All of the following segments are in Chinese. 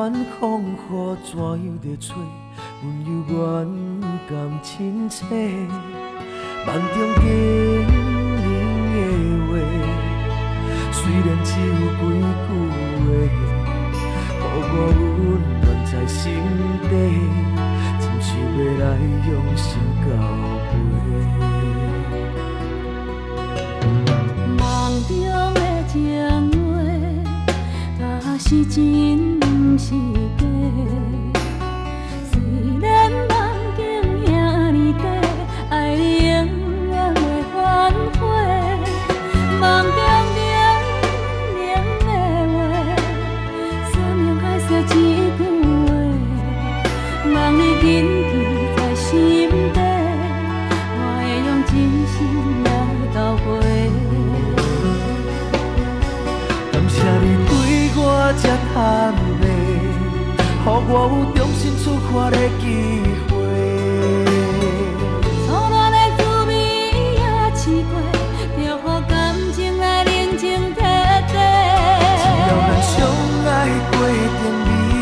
远风雨怎样在找？阮犹原甘亲切，梦中经年的话，虽然只有几句话，予我温暖在心底，真想要来用心交陪。梦中的情话，若是真，毋是假。虽然梦境遐尼短，爱你永远袂反悔。梦中冷冷的话，山盟海誓一句话，望你谨记在心底，我会用真心来交陪。感谢你对我这坦白，予我有重新出发的机会。错乱的滋味也试过，就予感情来冷静体地。只要咱相爱过程美丽，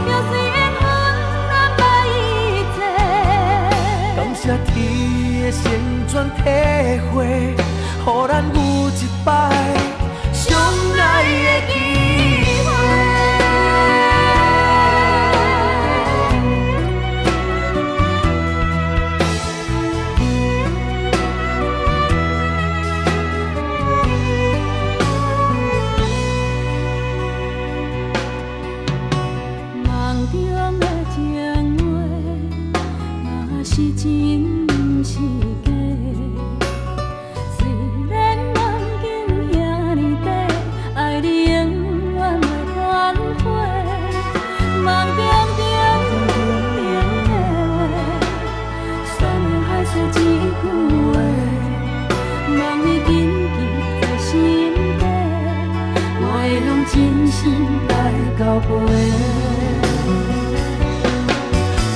就算缘分难捌一切。感谢天的旋转体会，予咱有一摆相爱的机会。梦中的情话，若是真，毋是假。虽然梦境遐尼短，爱你永远袂反悔。梦中冷冷的话，山盟海誓一句话，望你谨记在心底，我会用真心来交陪。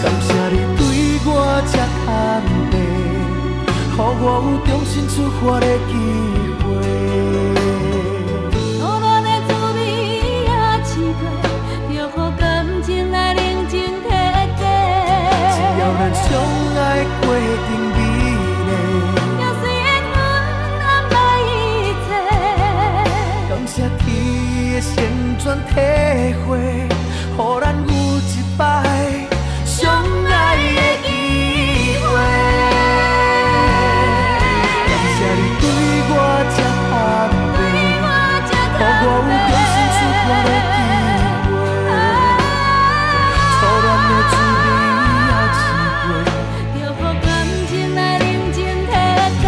感谢你对我这坦白，予我有重新出发的机会。错乱的滋味也试过，就予感情来冷静体地。只要咱相爱过程美丽，就算缘分难捌一切。感谢天的旋转体会，予咱有一摆相爱的机会。感谢你对我这坦白，予我有重新出发的机会。错乱的滋味也试过，就予感情来冷静体地。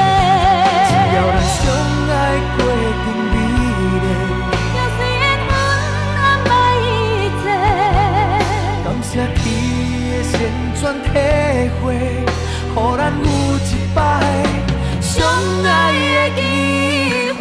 只要咱相爱过程美丽，就算缘分难捌一切。感谢天的旋转体会，予咱有一摆相爱的机会。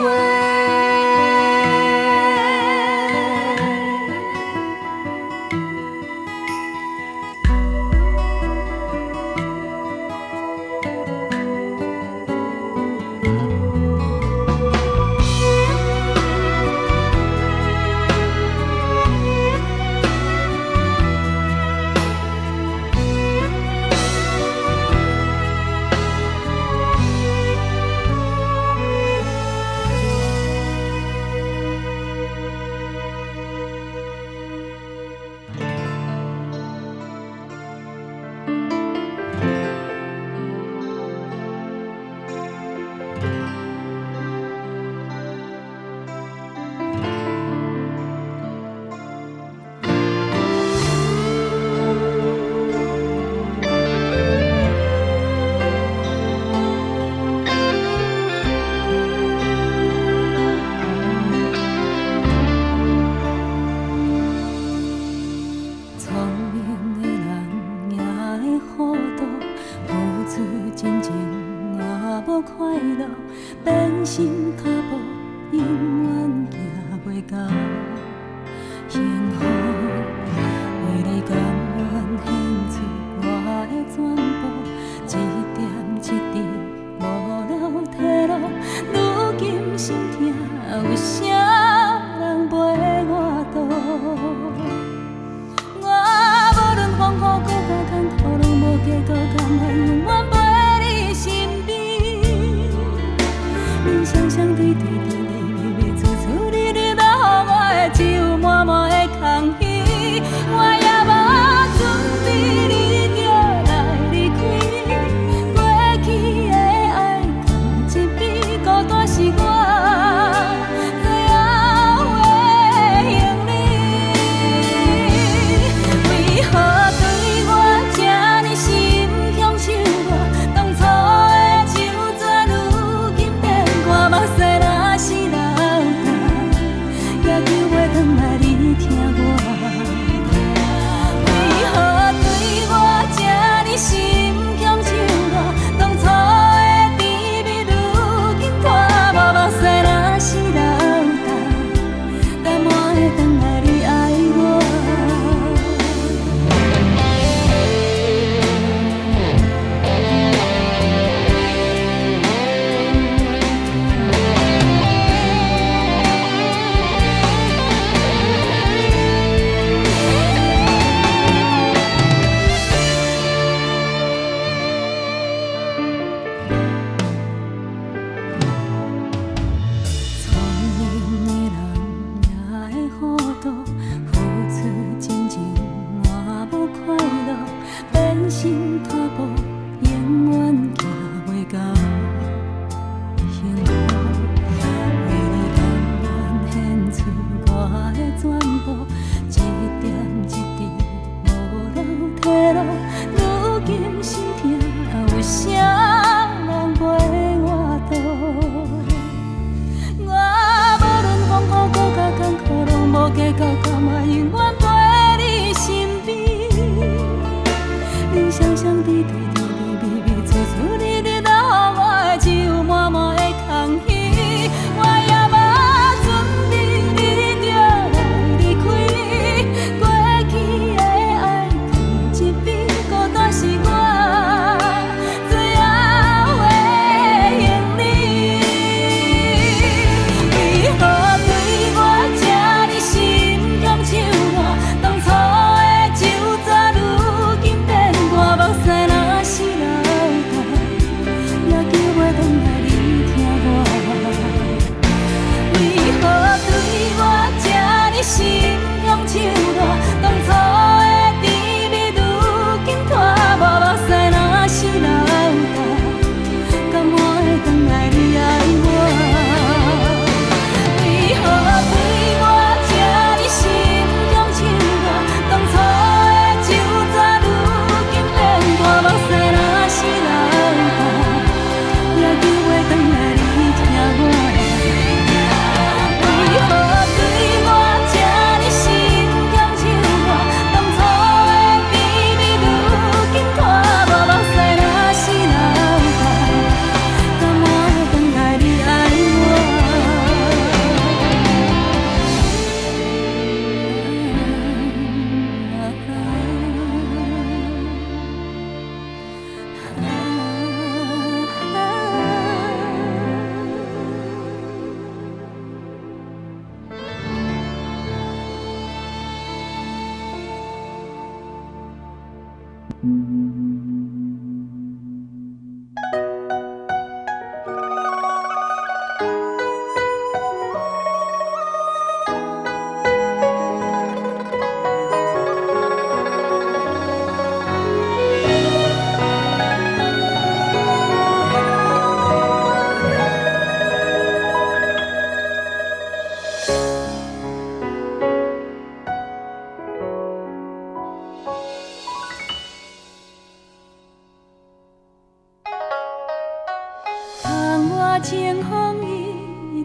清风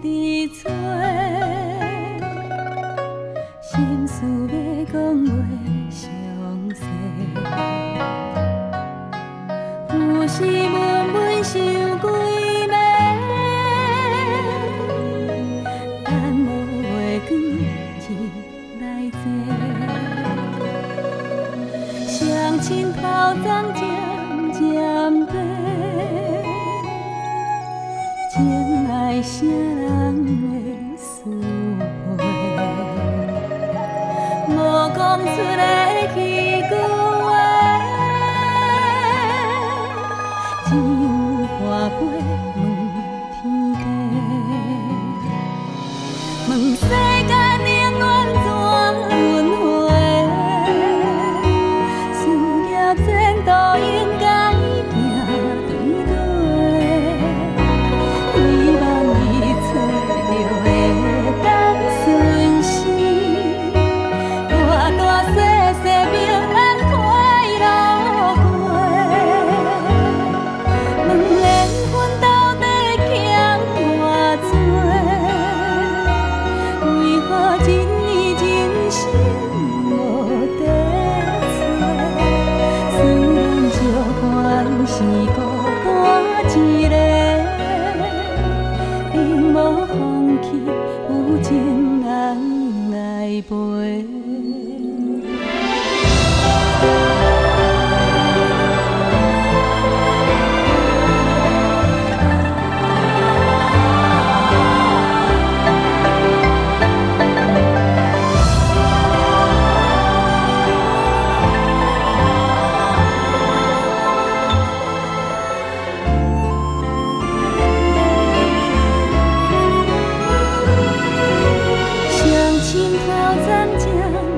一直吹，心事要讲话详细，有时闷闷想几暝，等无月光日来坐，双亲头鬃渐渐白。情爱啥人会思会？无讲出来迄句话，只有花飞问天地，问世间永远怎轮回？事业前途应该行对对。是孤单一个，永无放弃，有情人来陪。心头暂停。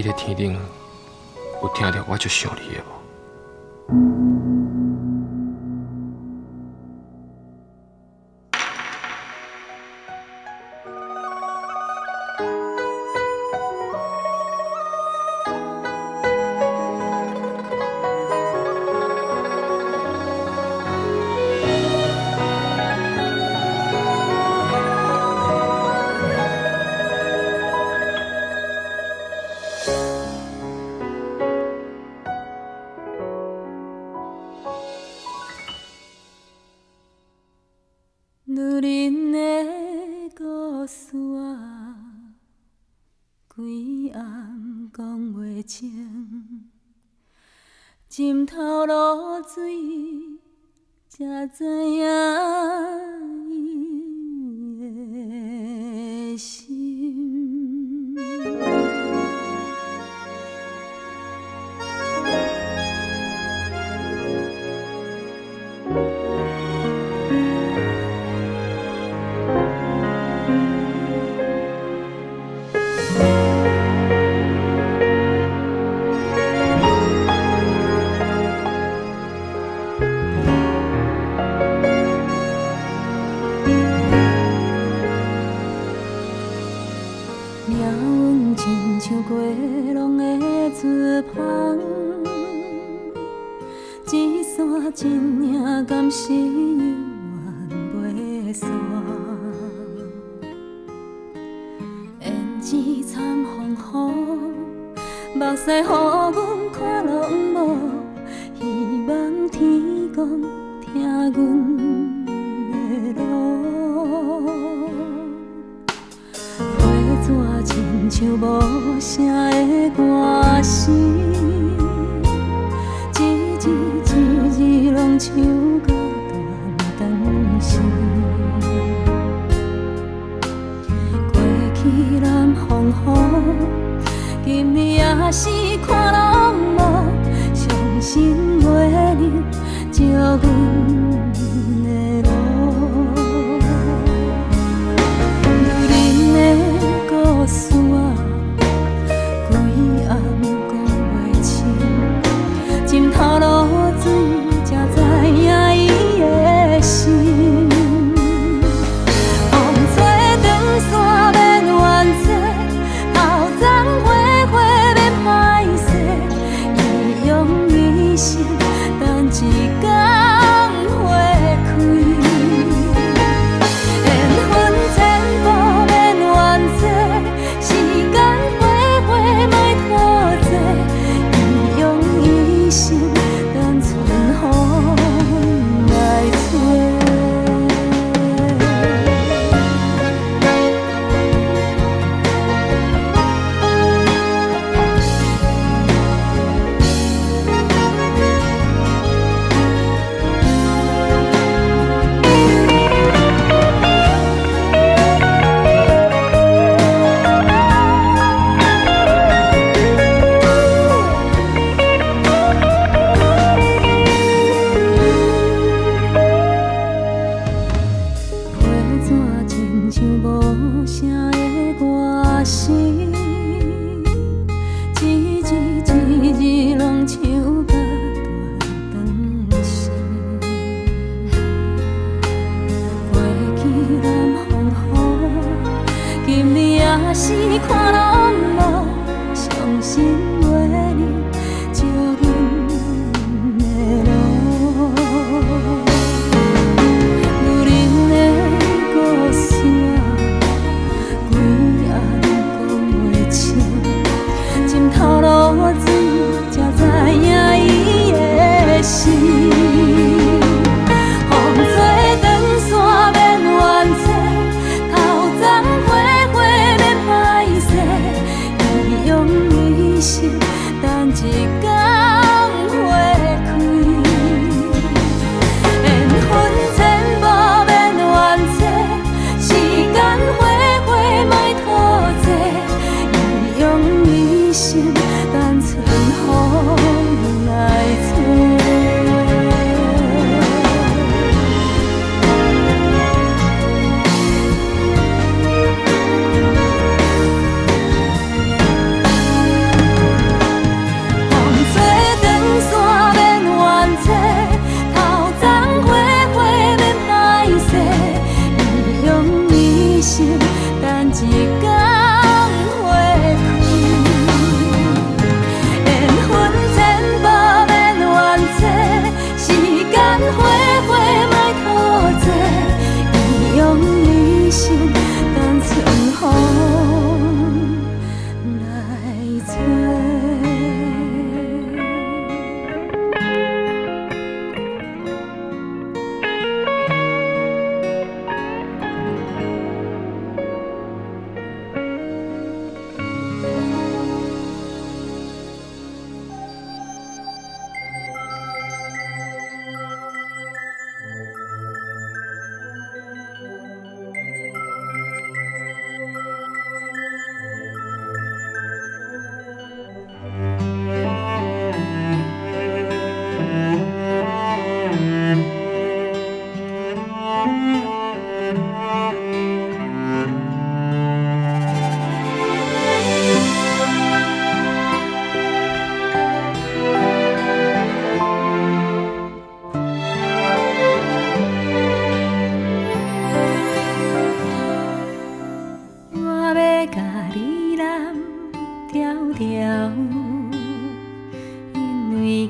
你伫天顶有听到我足想你的无？女人的故事啊，规暗讲袂清，浸透露水，才知影伊的心。命运亲像过浪的船帆，一线真领，敢是永远袂散。胭脂惨风雨，目屎予阮看拢无，希望天公听阮的路。纸亲像无声的歌声，一字一字拢唱到断肠时。过去南风雨，今日也是看拢无。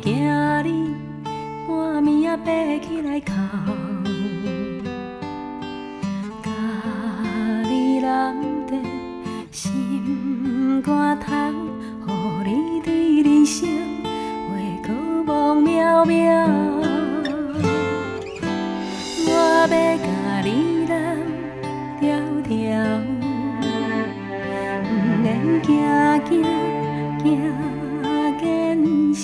惊你半暝啊爬起来哭，甲你揽在心肝头，予你对人生话搁梦渺渺。我要甲你揽条条，不免惊惊惊见笑。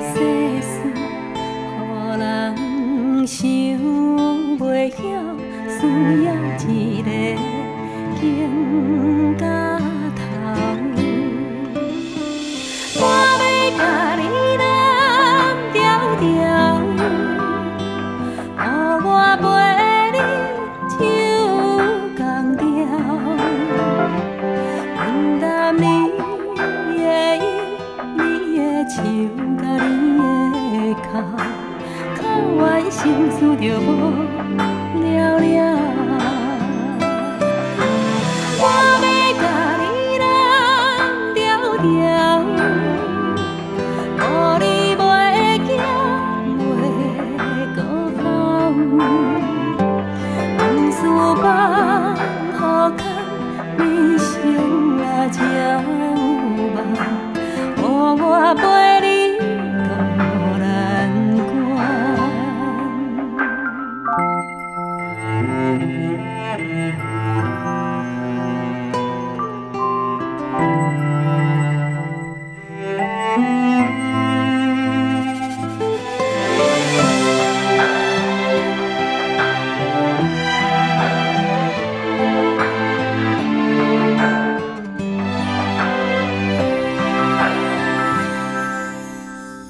世事予人想袂晓，需要一个经甲头。我要甲你揽条条，予我陪你唱同调，分担你的忧，你的愁，甲你的哭，哭完心事就无了了。我要甲你揽条条，予你袂惊袂搁哭，往事放予空，人生啊才有梦，予我陪你渡难关。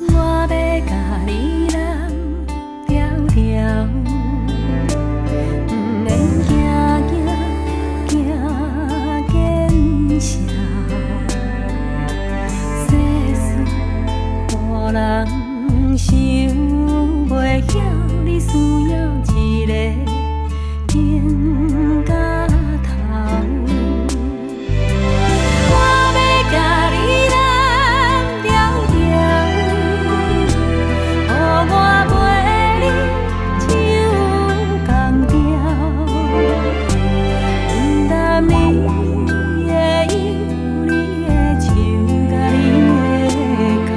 我要甲你揽条条，不免惊惊惊见笑。世事予人想袂晓，你需要一个经甲头。我要甲你揽条条，予我陪你唱同调，分担你的忧，你的愁，甲你的哭，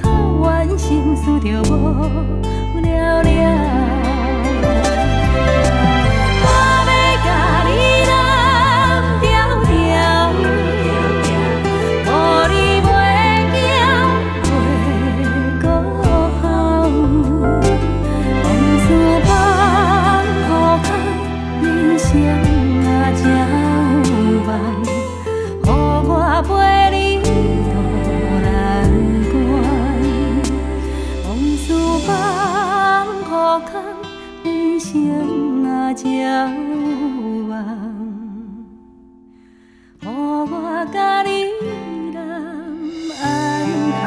哭完心事就无了了。我要甲你揽条条，予你袂惊袂搁哭，往事放予空，人生啊才有梦，予我陪你渡难关。往事放予空，人生啊才有梦，予我甲你揽安寒。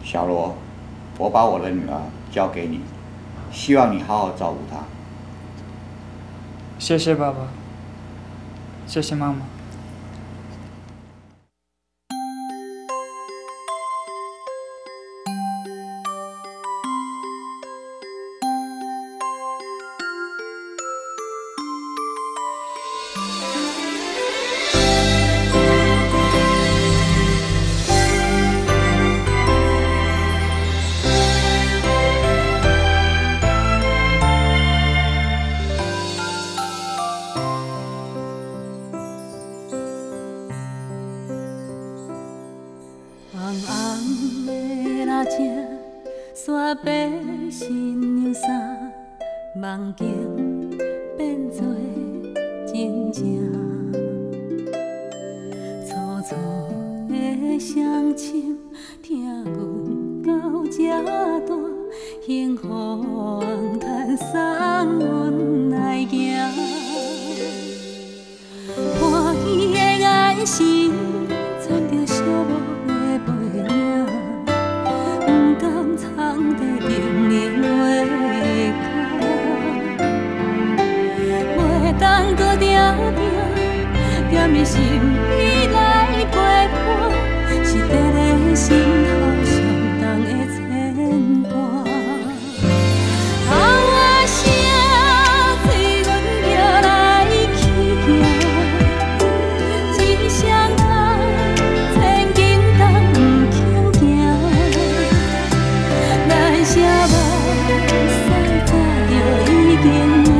小罗，我把我的女儿交给你，希望你好好照顾她。谢谢爸爸，谢谢妈妈。红红的蜡烛，煞白新娘衫，梦境变作真正。粗粗的双亲，听阮到这大，幸福红毯送阮来行。欢喜的眼神。是伫咧心头上重的牵挂。头仔声，催阮叫来去行，一声人千斤重不轻行，咱舍目屎早就已经满。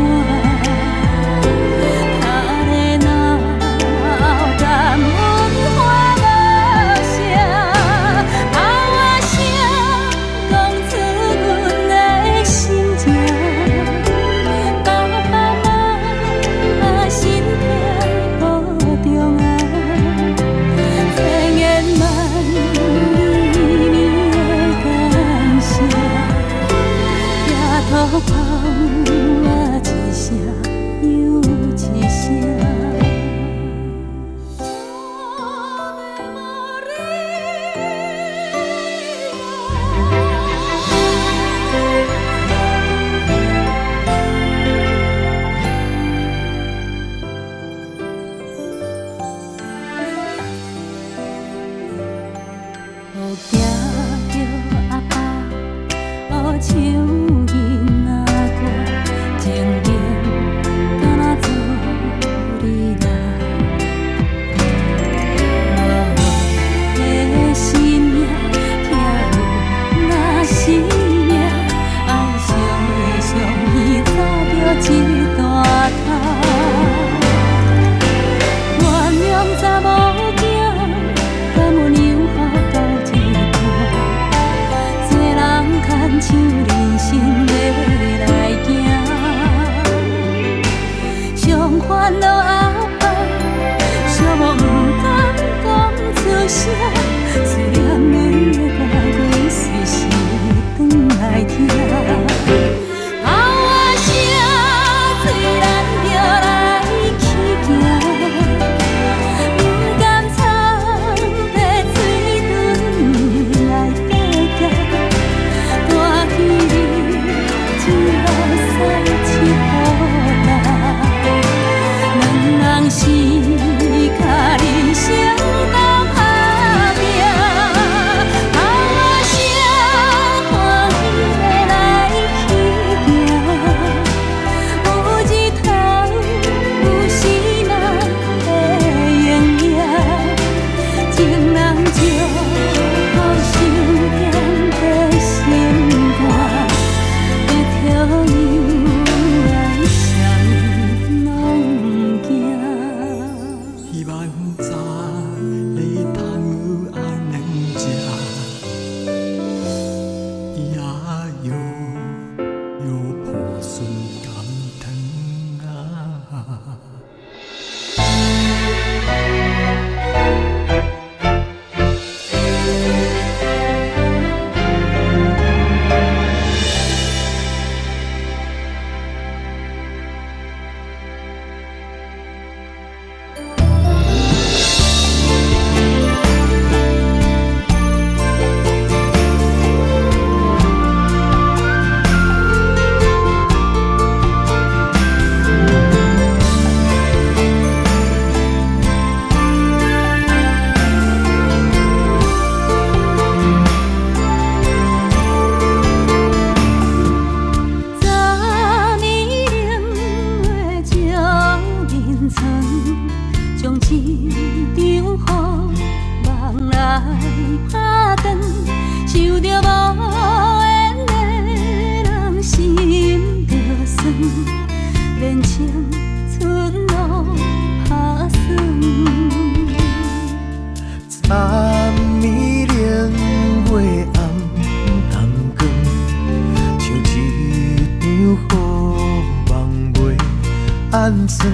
暗算，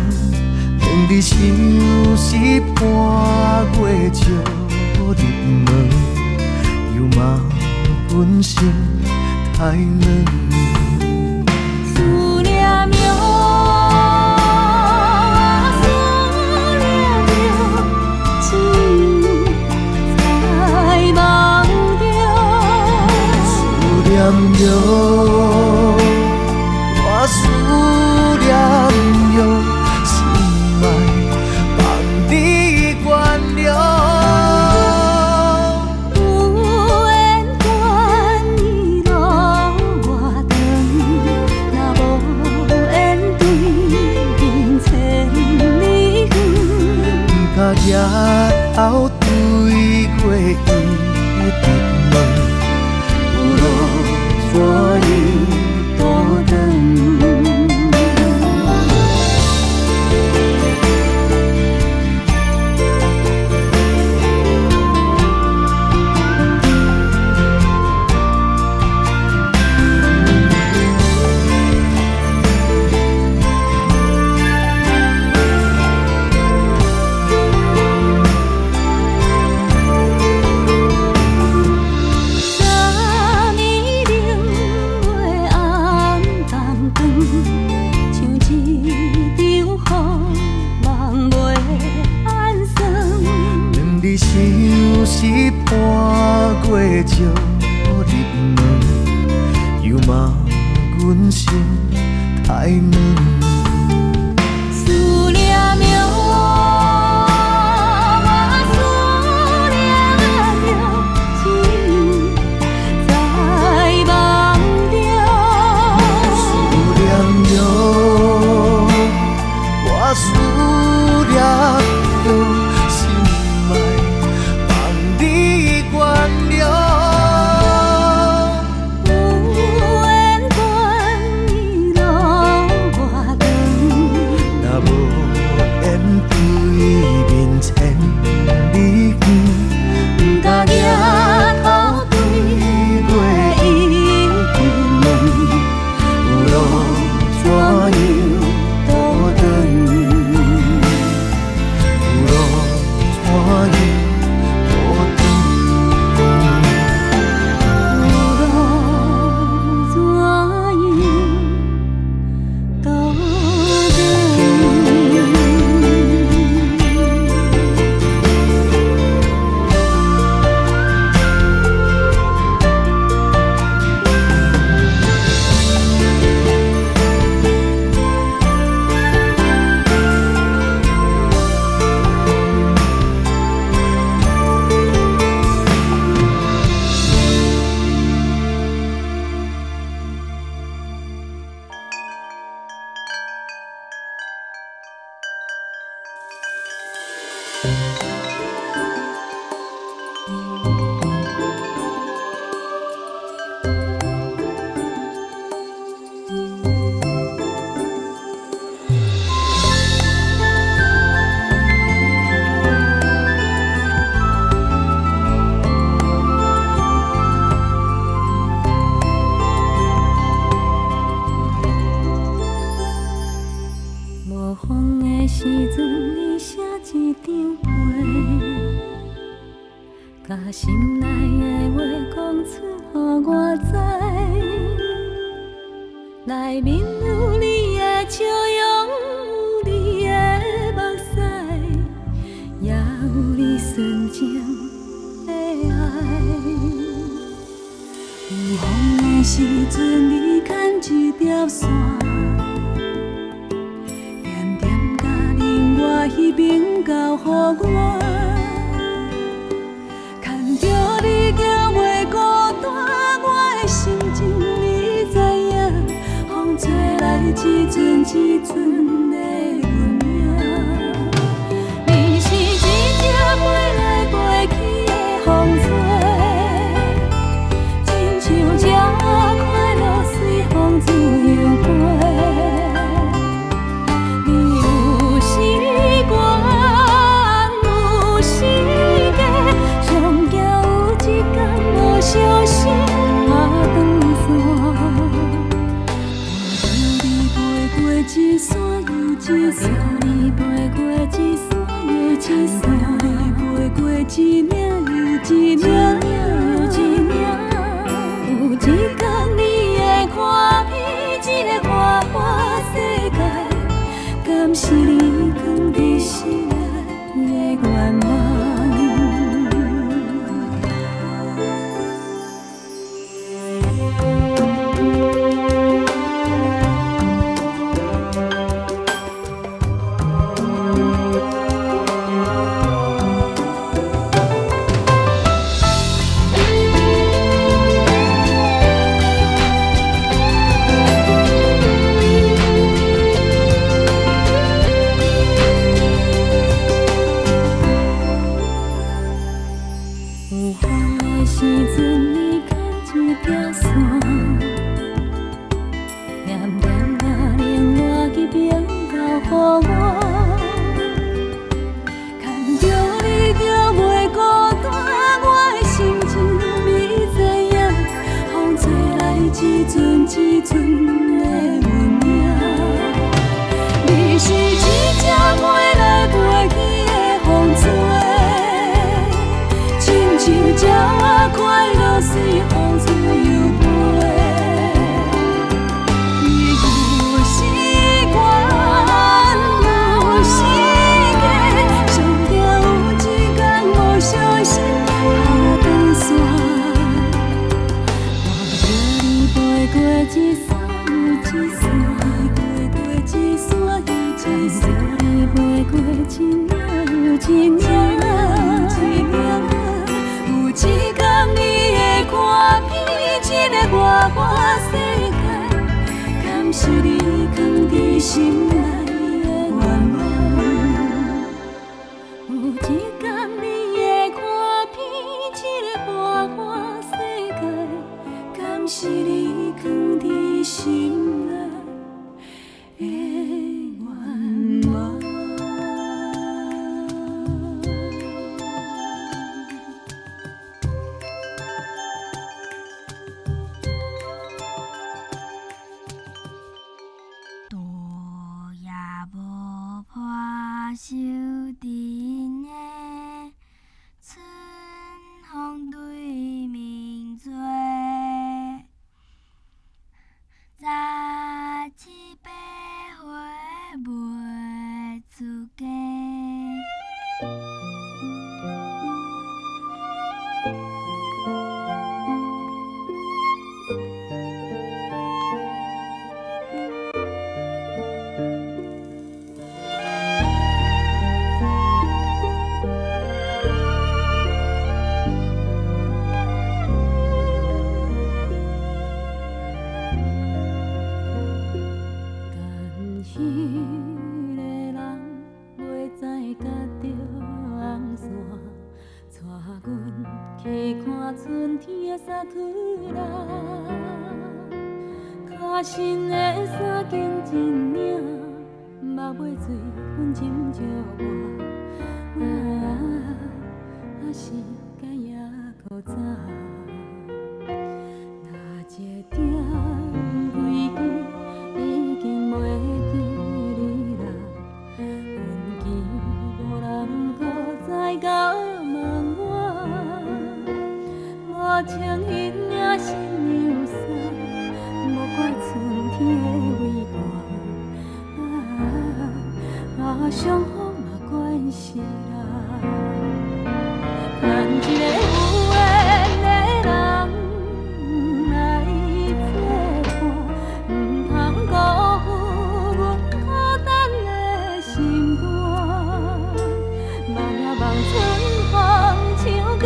明日想是半月照入门，又嘛阮心太软。思念哟，思念哟，只在梦中。思念哟，我思念哟，心爱放你原谅。甲举头对过伊直问，有路怎样倒转？是搬过石入门，又骂阮心太软。思念着，我思念着，只在梦中。思念着，我思念着。心内的话讲出，予我知。内面有你的笑容，有你的目屎，也有你纯情的爱。有风的时阵，你牵一条线，点点甲令我彼边交予我。你行袂孤单，我的心情你知影。风吹来一阵一阵的阮影。你是一只飞来飞去的风吹，亲像这快乐随风自由飞。你有时关，有时假。小心啊，长线，我你飞过一山又一山，你飞过一岭又一岭。有一天你会看见这个花花世界，敢是你藏在心内的愿望？一寸一寸的运命。你是一只飞来飞去的风吹，亲像鸟仔快乐随风吹又飞。你有时悬，有时假，上定有一天无小心下断线。我叫你飞过一山又一山，飞过一山又一山，你飞过一岭又一岭。有一天你会看遍这个外花世界，敢是你藏在心内的愿望？有一天你会看遍这个外花世界，敢是你藏在心内的愿望？秋天的春风对面吹，杂七八花袂出家。脚身的衫紧一领，目尾水分斟着我，是甲也搁早。哪一点归去，已经袂记你啦。运气无人搁再甲问我，无穿迄领新娘衫。无怪春天的微寒，伤风嘛关系啦。牵一个有缘的人来作伴，唔通辜负阮孤单的心肝。望呀望春风唱歌。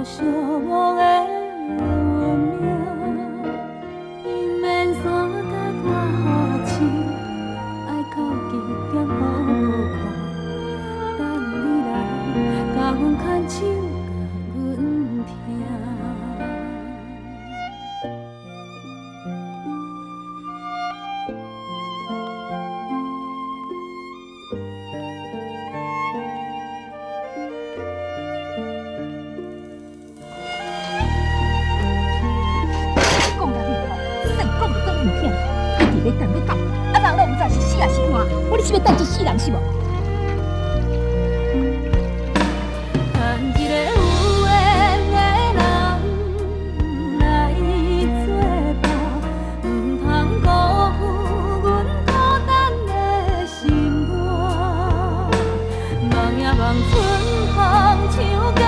寂寞的运命，伊免山甲我好笑，爱靠近点好看，等你来甲阮牵手，甲阮听。你等你到，啊人都唔知是死还是活，我你是要等一世人是无？牵一个有缘的人来作伴，唔通辜负阮孤单的心肝。望呀望春风唱歌。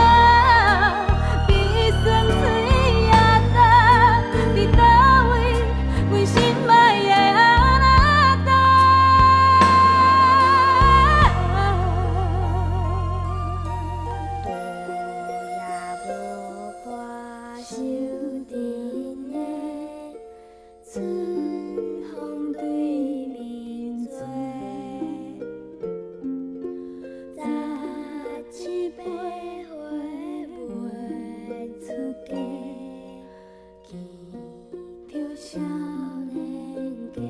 着少年家。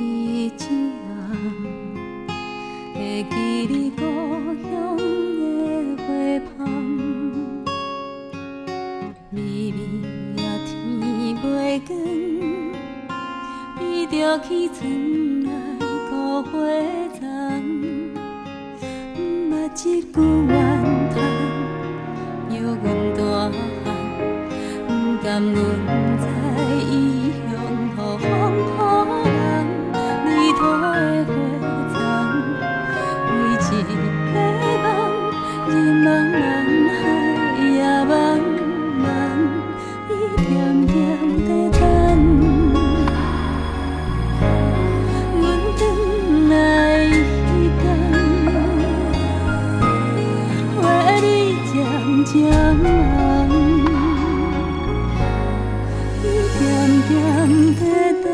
起一梦，会记你故乡的花香，微微啊天袂光，伊着起床来顾花丛，毋捌一句怨叹，犹阮大汉，毋甘阮在异乡予风予人，离土的花丛，为一个梦，日茫茫海也茫茫，伊点点在等。来彼天，花蕊渐渐红，伊点点在等。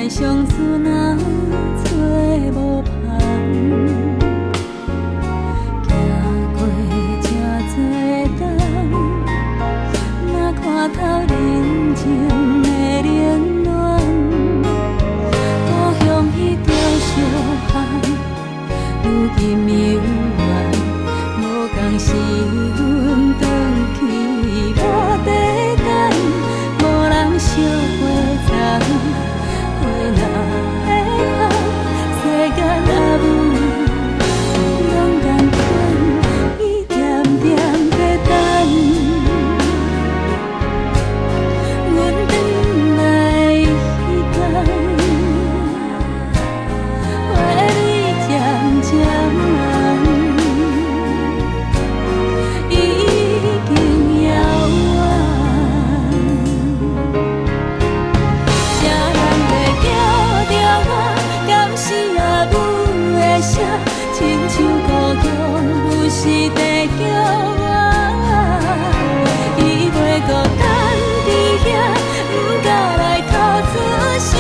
相思若找无伴，行过这多冬，若看透人情的冷暖，故乡迄条小巷，如今犹原，无共是阮转去我地等，无人烧花丛。花若会红，世间阿母拢甘甜，伊点点在等。阮转来彼天，花蕊渐渐红，已经遥远。谁人会叫着我？敢是阿母的声，亲像故乡有时地叫我，伊袂孤单伫遐，毋敢来哭出声，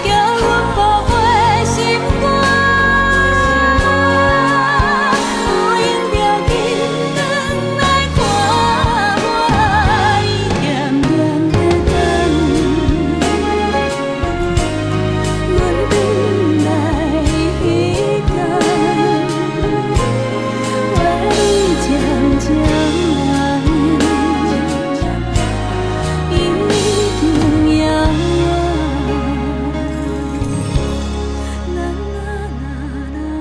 叫阮无花心肝。有闲着紧转来看我，伊点点在等。阮转来彼天，花蕊渐渐红，已经遥远。啦啦啦啦啦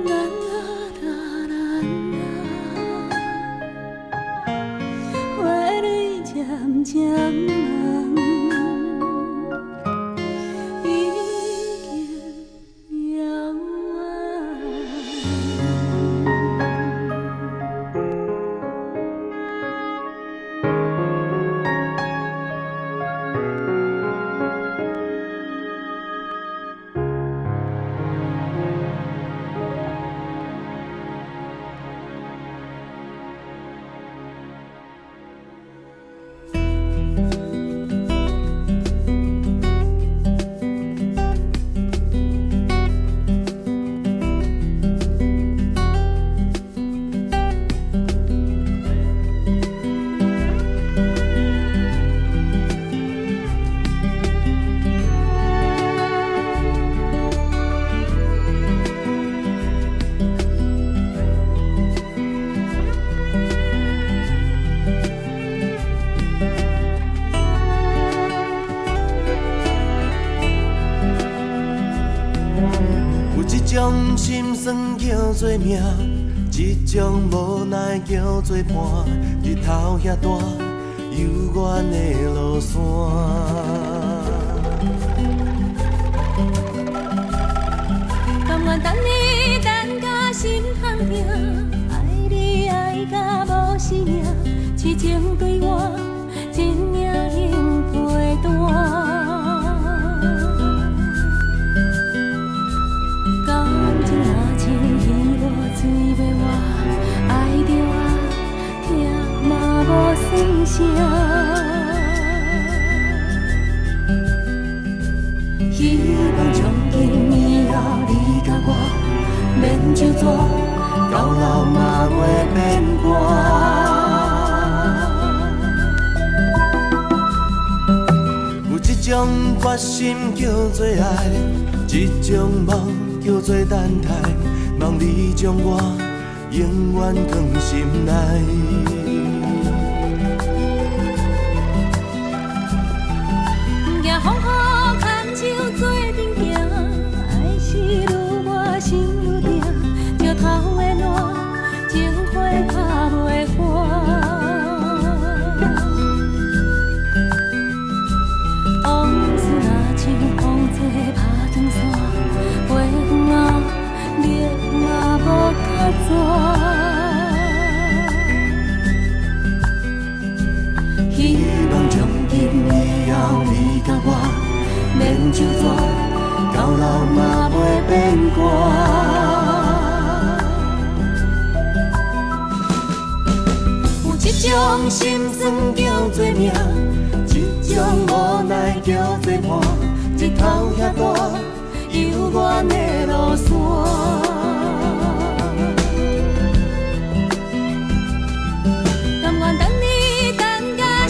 啦，花蕊渐渐红，已经遥远。一种心酸叫做命，一种无奈叫做伴。日头遐大，幽远的路线。甘愿等你等甲心痛疼，爱你爱甲无生命，痴情对我真领永陪伴。声。希望从今以后你甲我免就纸，到老嘛袂变寒。有一种决心叫做爱，一种梦叫做等待，望你将我永远放心内。行风雨牵手做阵行，爱是愈磨心愈定，石头的烂，情花拍袂干。往事若像风吹拍长线，飞远啊，你嘛无较逝。希望从今以后你甲我免就纸，到老嘛袂变寒。有一种心酸叫做命，一种无奈叫做伴。日头遐大，幽远的路线。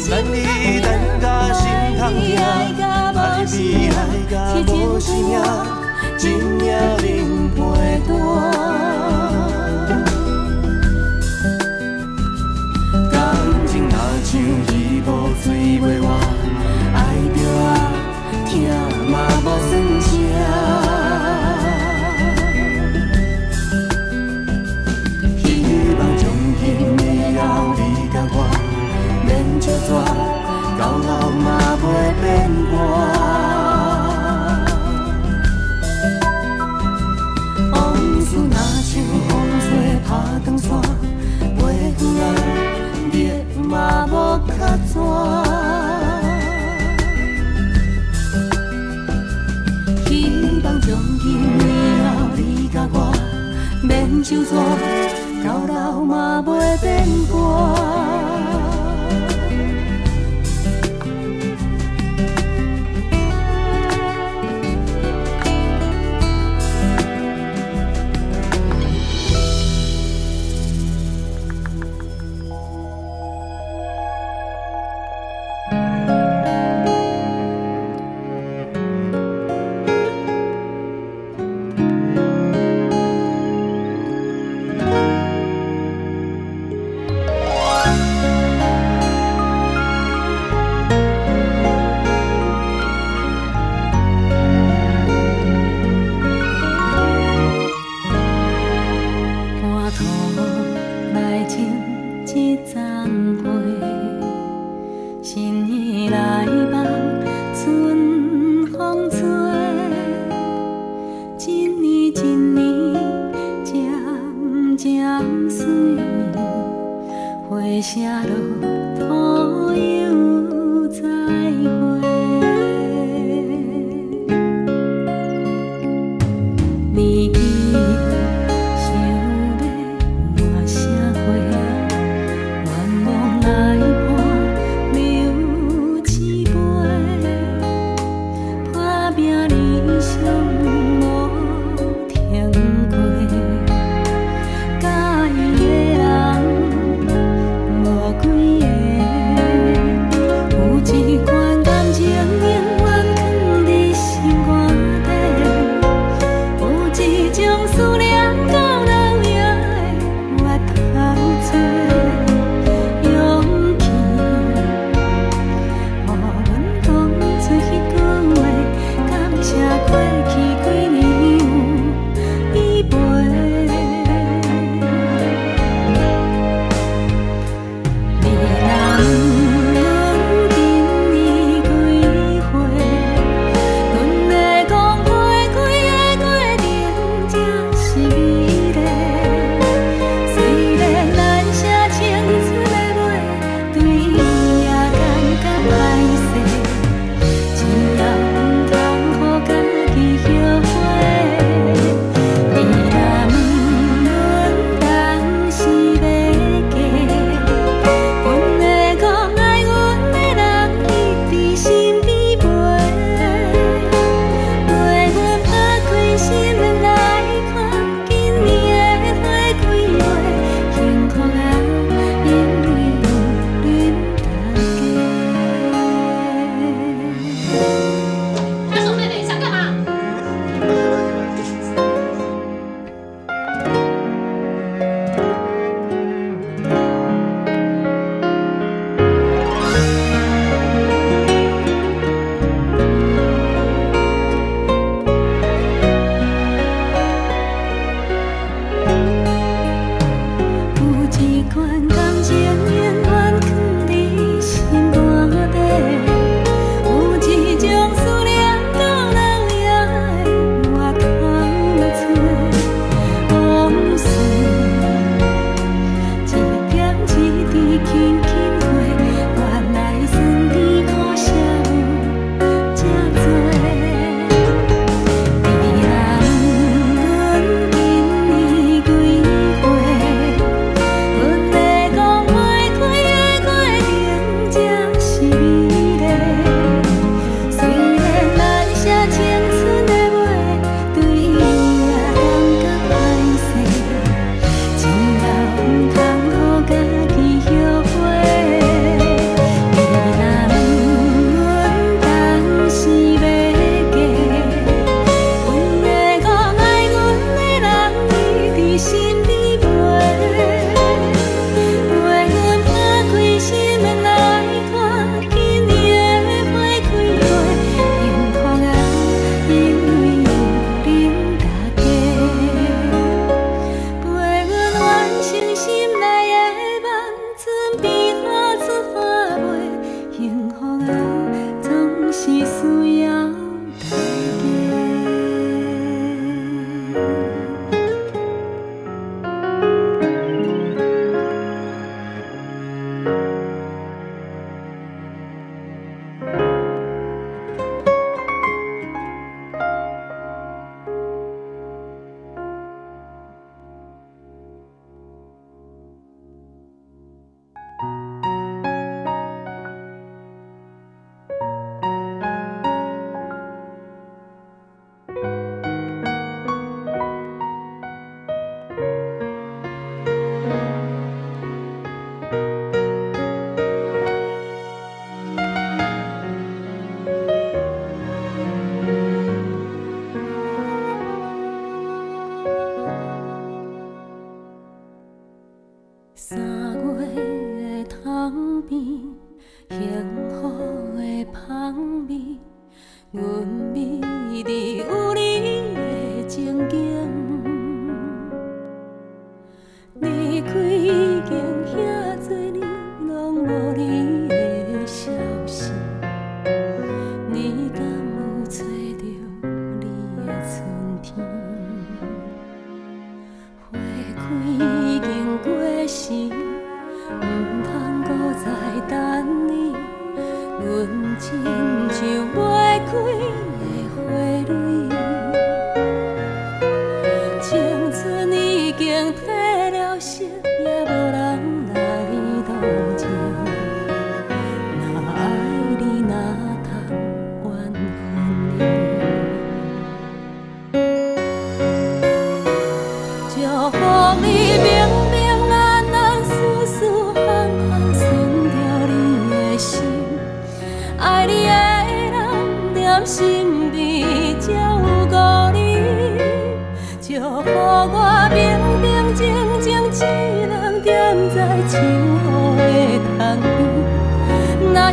等你等甲心痛痛，爱你爱甲无生命，真命能陪伴。感情若像鱼无水袂活，爱着啊，疼嘛无算啥。希望从今以后你甲我免就纸，到老嘛袂变寒。往事若像风吹拍长线，飞远啊，日嘛无较逝。希望从今以后你甲我免就纸，到老嘛袂变寒。几个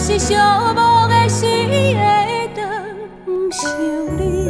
是寂寞的时会当想你。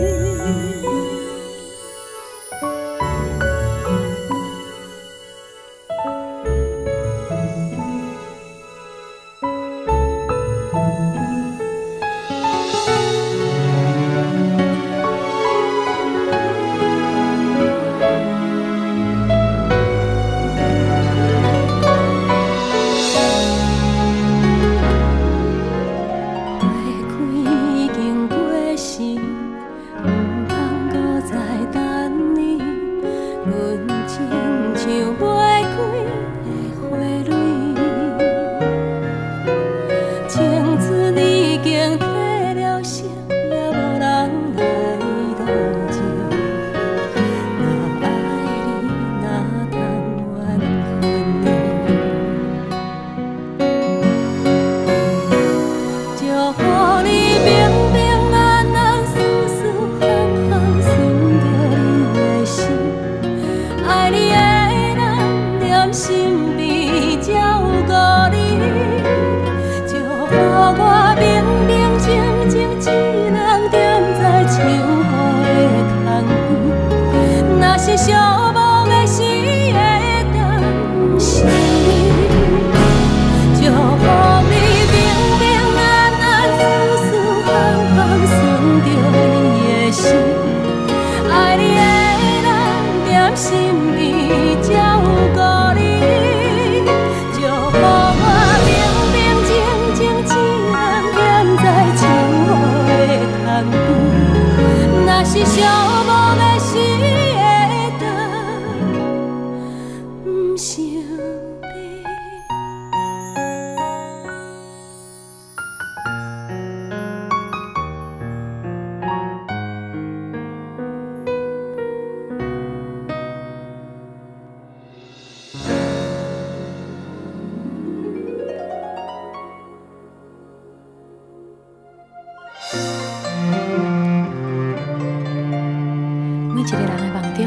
每一个人的梦中，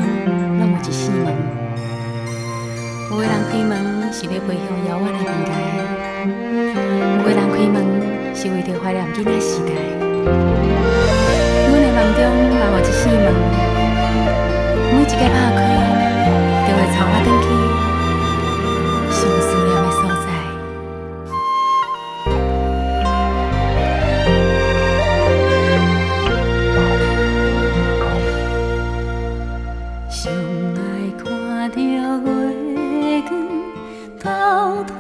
拢有一扇门。有的人开门是要飞向遥远的未来，有的人开门是为着怀念囡仔时代。阮的梦中嘛有一扇门，每一个打开，就会带我转去上思念的所在。上爱看着月光偷偷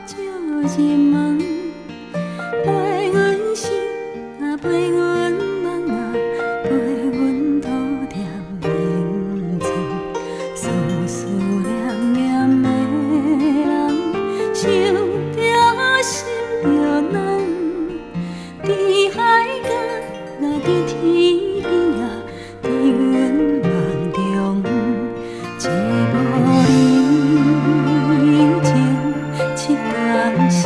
照入梦，陪阮心啊，陪阮梦啊，陪阮度点眠床。思思念念的人，想着心着软。伫海角若伫天边啊，伫阮梦中寂寞人情，七天声。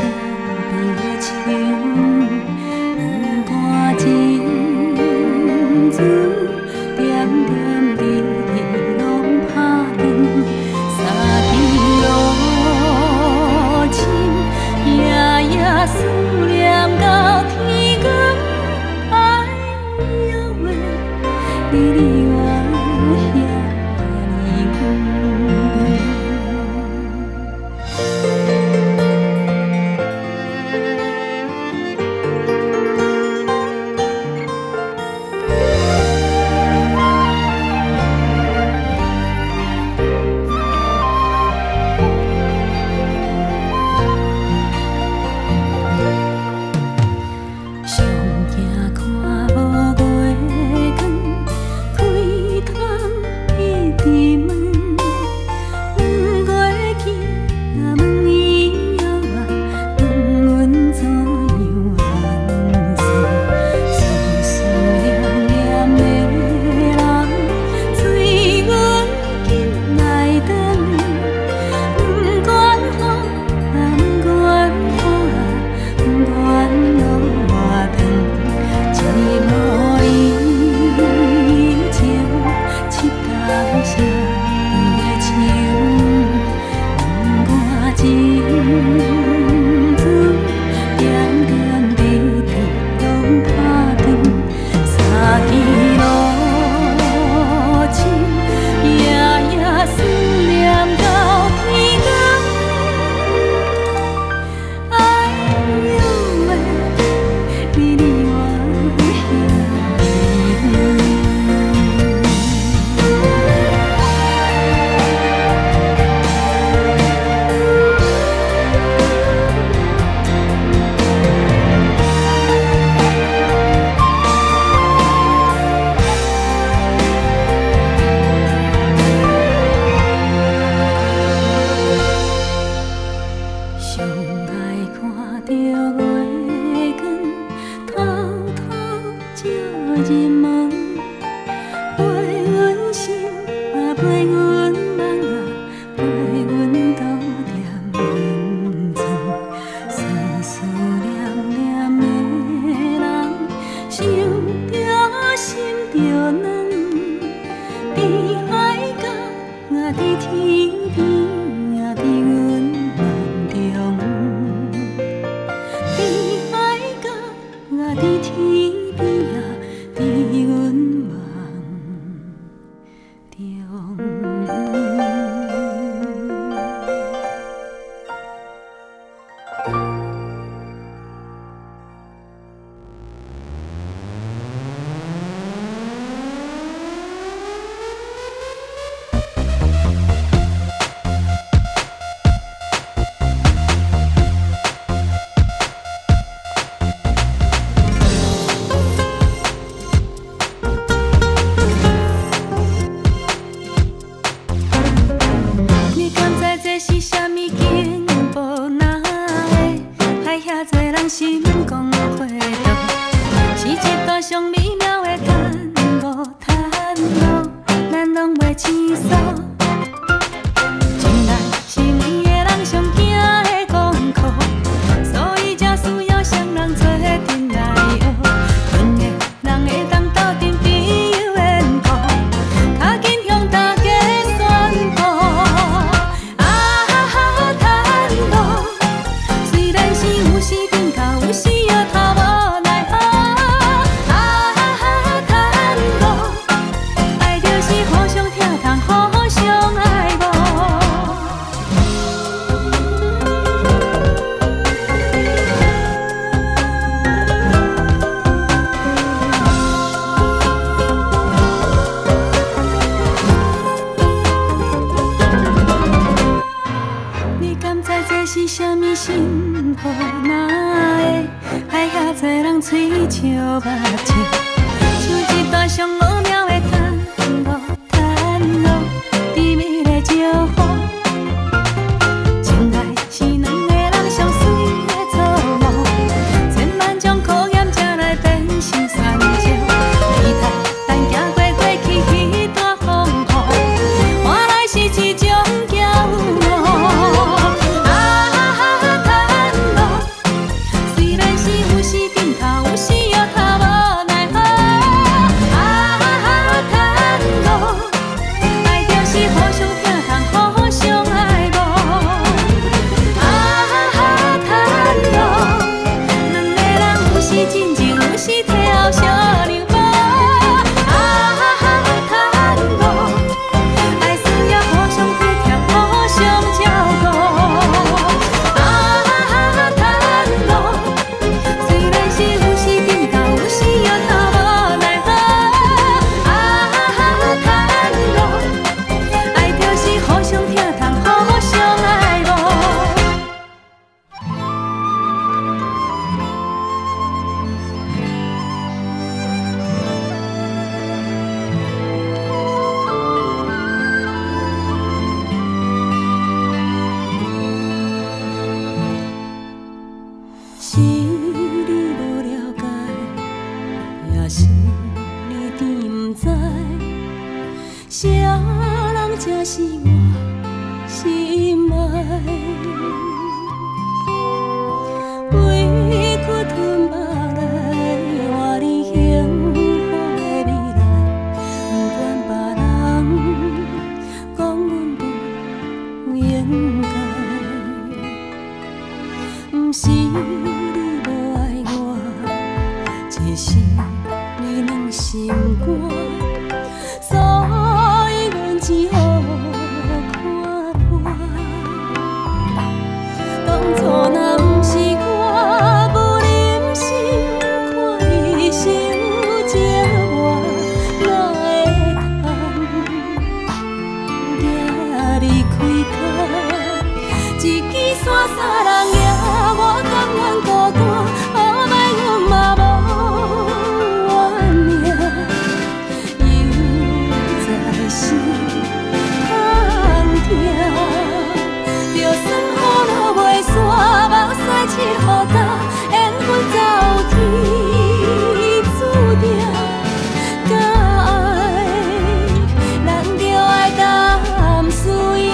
伫天边啊，伫阮梦中，你爱甲我伫天边啊，伫阮梦中。心讲花朵，是一段上美妙的探路，探路，咱拢袂轻松。情爱是每个人上惊的功课，所以才需要双人做阵来学。阮的人会当斗阵朋友缘故，较紧向大家宣布。探路，虽然是有时。有时又头无奈何，探路，爱就是互相疼痛，互相爱慕。你敢知这是啥物信号？哪会爱遐多人嘴笑目笑，像一段上美妙的探路，探路，甜蜜的招呼。情爱是两个人上水的错误，千万种考验才来变成酸椒。期待咱行过过去彼段风雨，换来是一种骄傲。是你无了解，也是你甜不知，啥人才是我心爱？委屈吞目来换你幸福的未来，不管别人讲阮不应该，不是。是你软心肝，所以阮只好看破。当初若不是我无忍心看伊受折磨，哪会通行离开他？一支伞三人举，我甘愿孤单，好歹阮嘛无。就算雨落袂散，目屎拭予干，缘分早有天注定。敢爱，咱就爱甘输赢。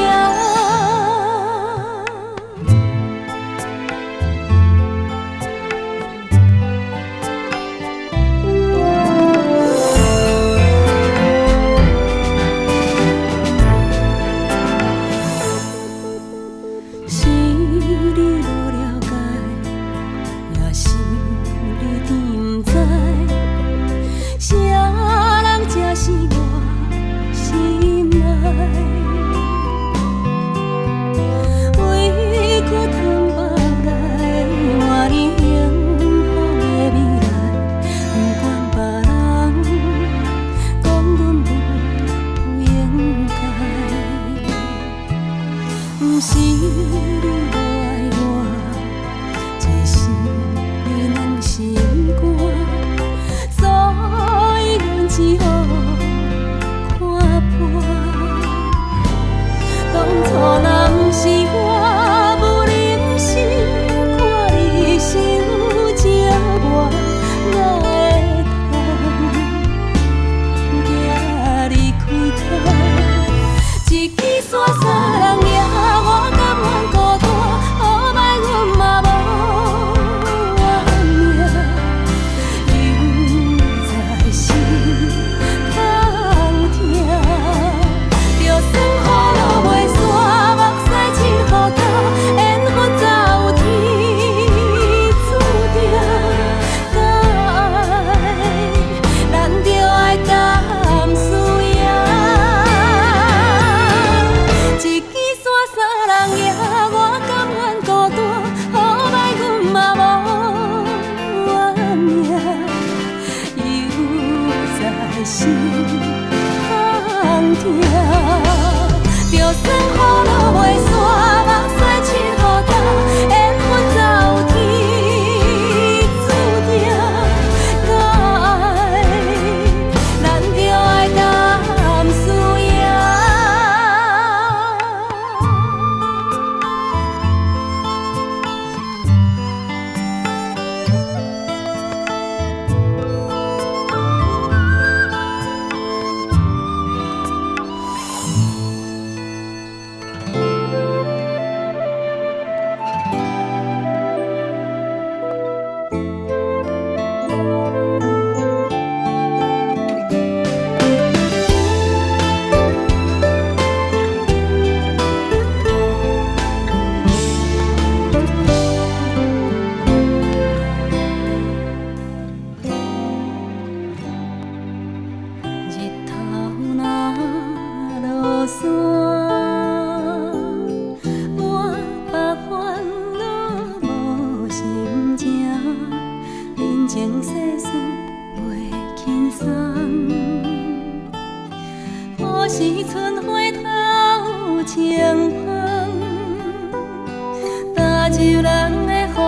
月亮圆圆。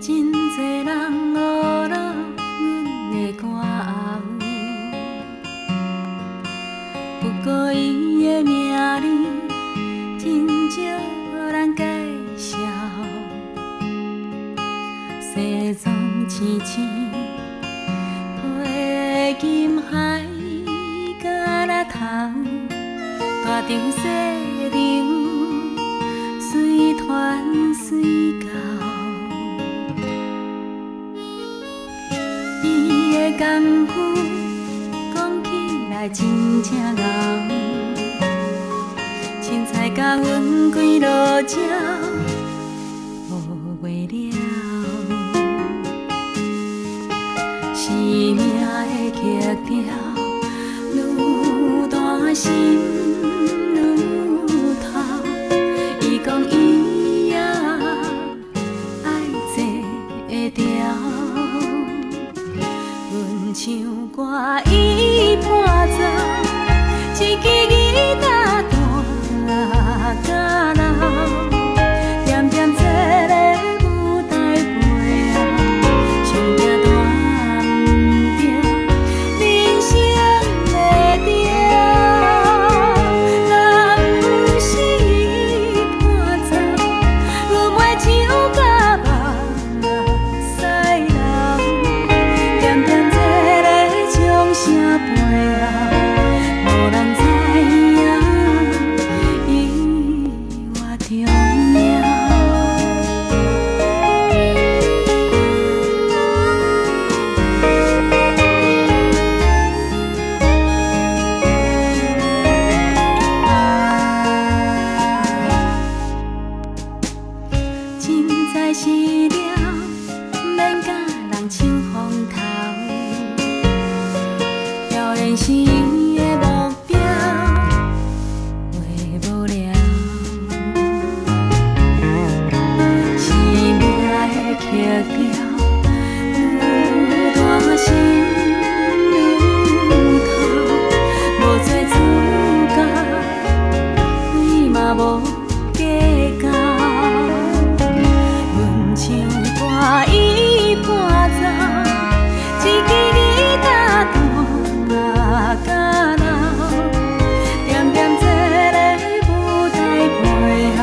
真多人学了阮的歌喉，不过伊的名字真少人介绍。西藏青青，花金海甲那头，大场小场，随传随到。伊的功夫讲起来真正牛，凊彩甲阮几落鸟无袂了。生命的曲调愈大心愈透，伊讲伊也爱这条。阮唱歌伊伴奏，一支吉他弹到老，点点坐咧舞台背后，上惊弹不着人生的调。若不是伊伴奏，阮袂唱甲目屎流，点点坐咧掌声背后，无人知影伊我重要。凊彩是了，免甲人抢风头。表演是伊的目标，画无了。生命的曲调，愈大心愈透，无做主角，伊嘛无计较。阮唱歌伊伴奏，一支吉他弹到老，点点坐咧舞台背后，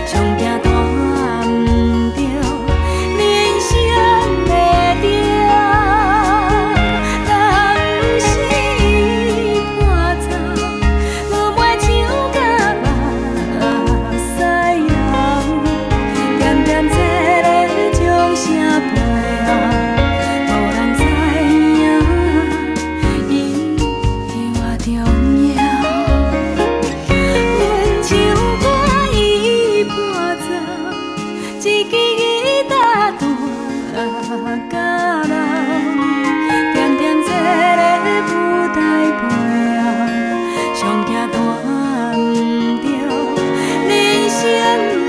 上惊弹不着人生的调。若不是伊伴奏，阮袂唱甲目屎流，点点坐咧掌声背后，无人知影伊我重要。阮唱歌伊伴奏，一支吉他弹到老，点点坐咧舞台背后，上惊弹不着人生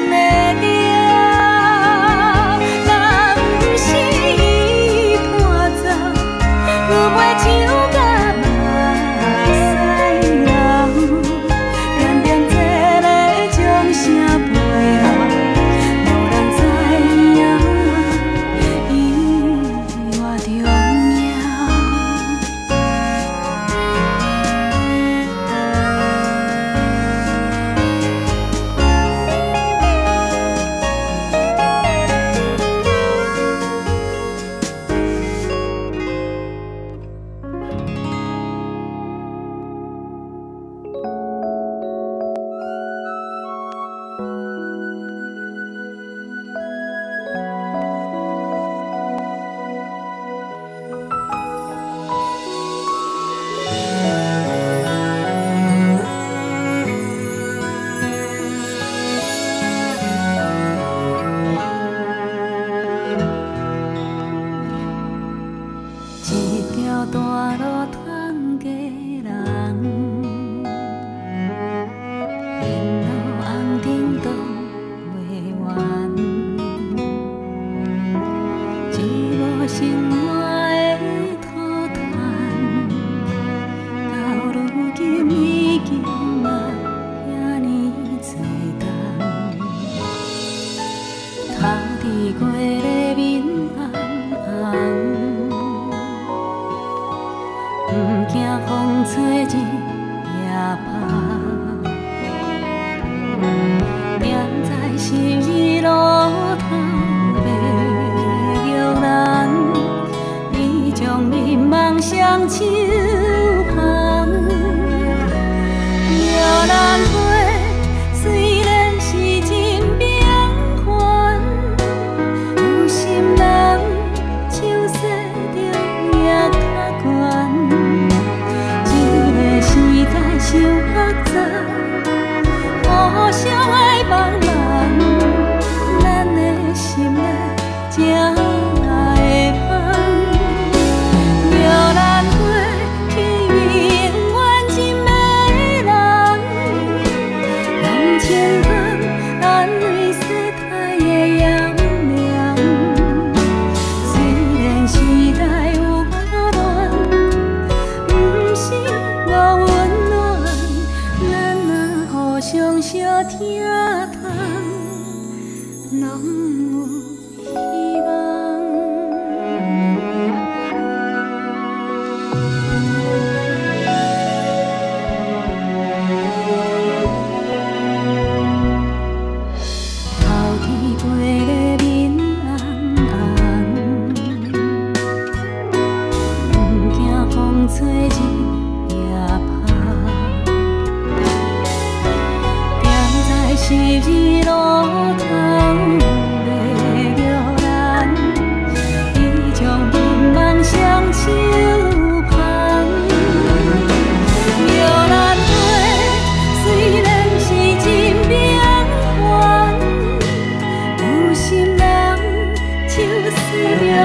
的调。若不是伊伴奏，阮袂唱甲目屎流，点点坐咧掌声背后，无人知影伊我重要。一条大路通过人，沿路红灯都袂完，一无生活的土炭，到如今已经嘛遐尼多重，头伫过咧。心碎流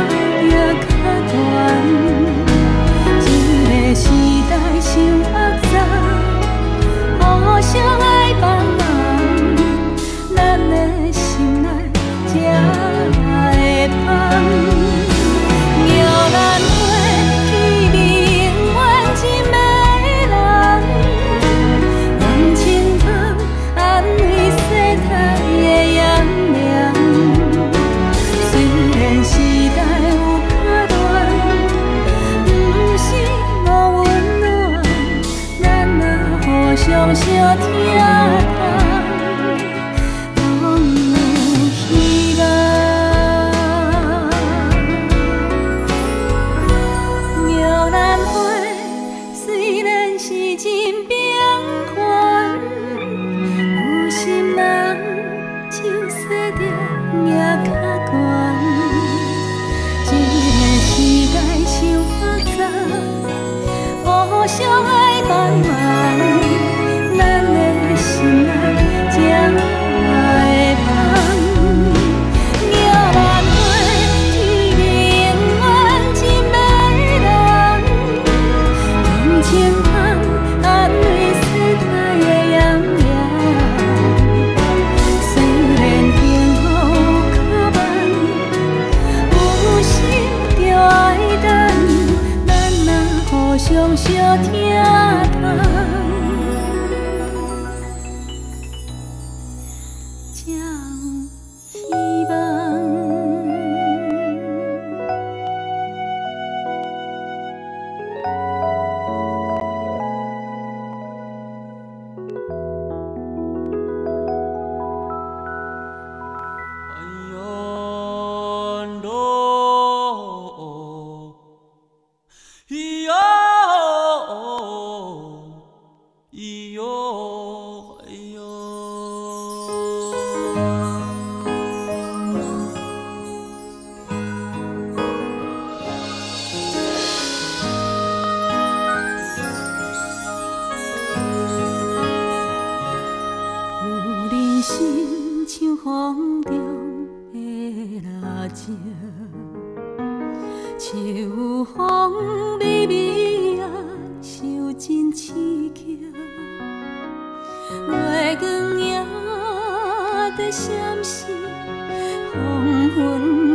红，无人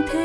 看。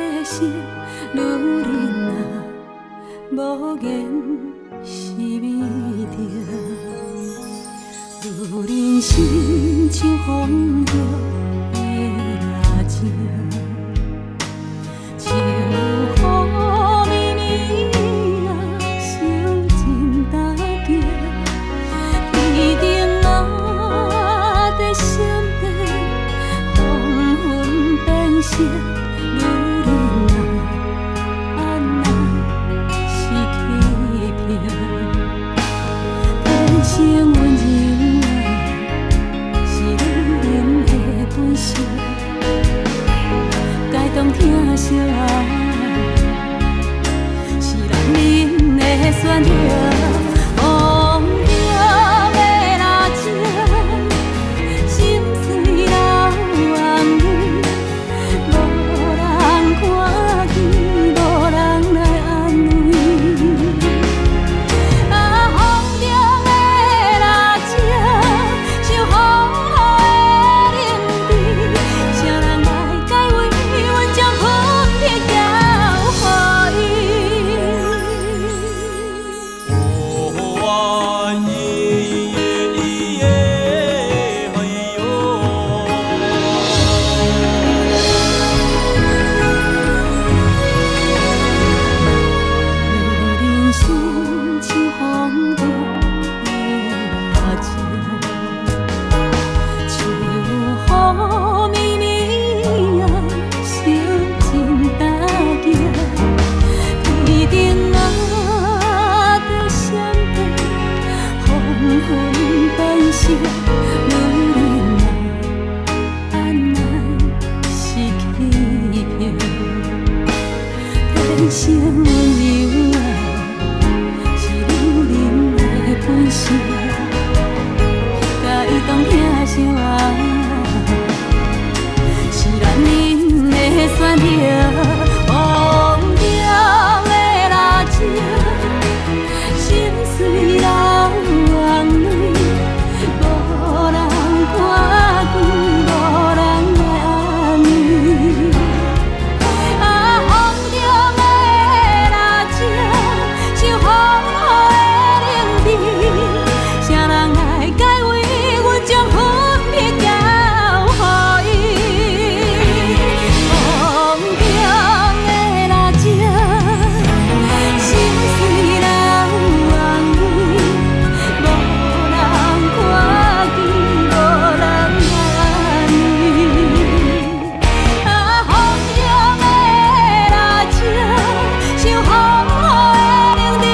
生温柔啊，是女人的本性，甲伊同疼惜啊，是咱人的选择。忘掉的热情，心碎流眼泪，无人看见，无人来安慰。啊，忘掉的热情，像风雨的冷滴，谁人来解围？阮将分别交予伊。忘掉的热情，心碎流眼泪，无人看见，无人来安慰。啊，忘掉的热情，像风雨的冷滴，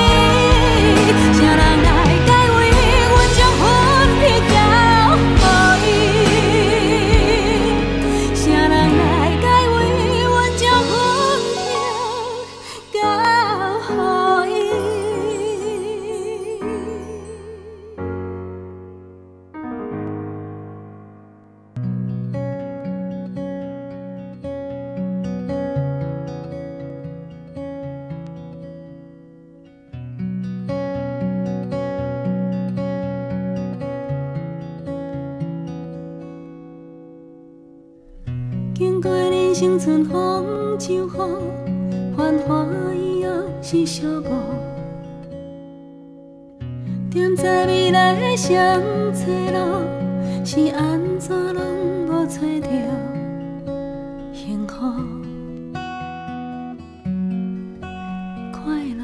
谁人来解围？阮将分别交予伊。谁人来解围？阮将分别交予伊。经过人生春风秋雨，繁华以后是小雾。踮在未来的相找路，是安怎拢无找着幸福快乐。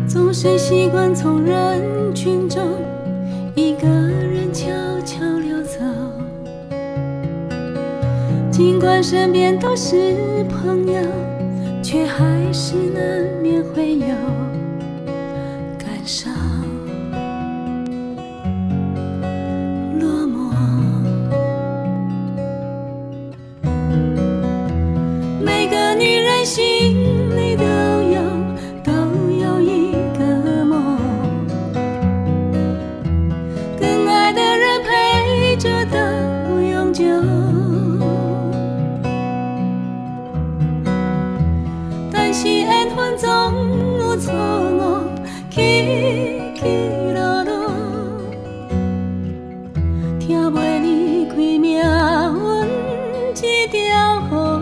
总是习惯从人群中一个人悄悄溜走，尽管身边都是朋友，却还是难免会有感伤、落寞。每个女人心里都有一个梦，更爱的人陪着到永久。但是缘分总有错误，起起落落，听袂离开命运这条河。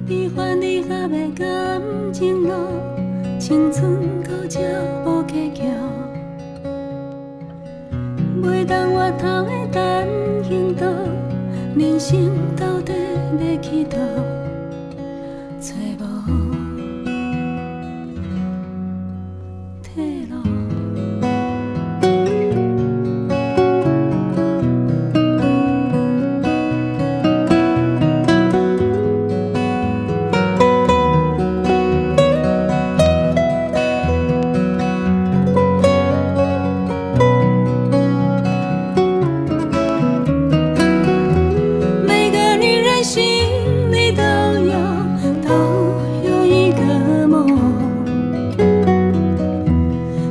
你还你合的感情路，青春到这无结局，袂当回头的单行道，人生到底要去倒？找无退路。每个女人心里都有一个梦，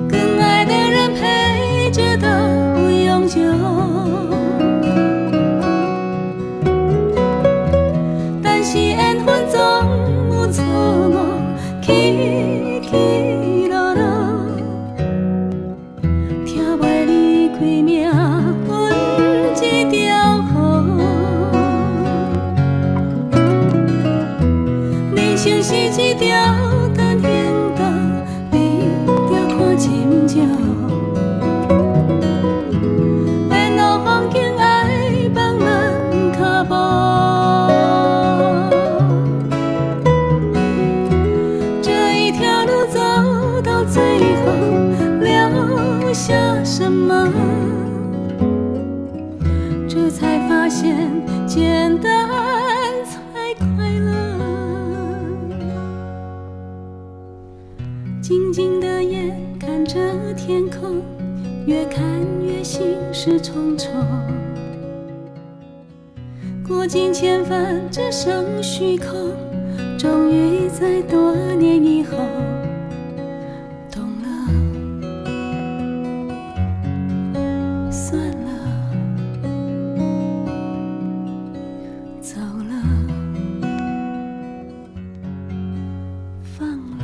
更爱的人陪着到永久。但是缘分总有错误，起起落落，听袂离开命运这条河。人生是一条单行道，你着看清楚。沿路风景爱放慢脚步，这一条路走到最后，留下什么？这才发现，简单才快乐。静静的眼看着天空，越看越心事重重。过尽千帆，只剩虚空。终于在多年以后懂了，算了，走了，放了。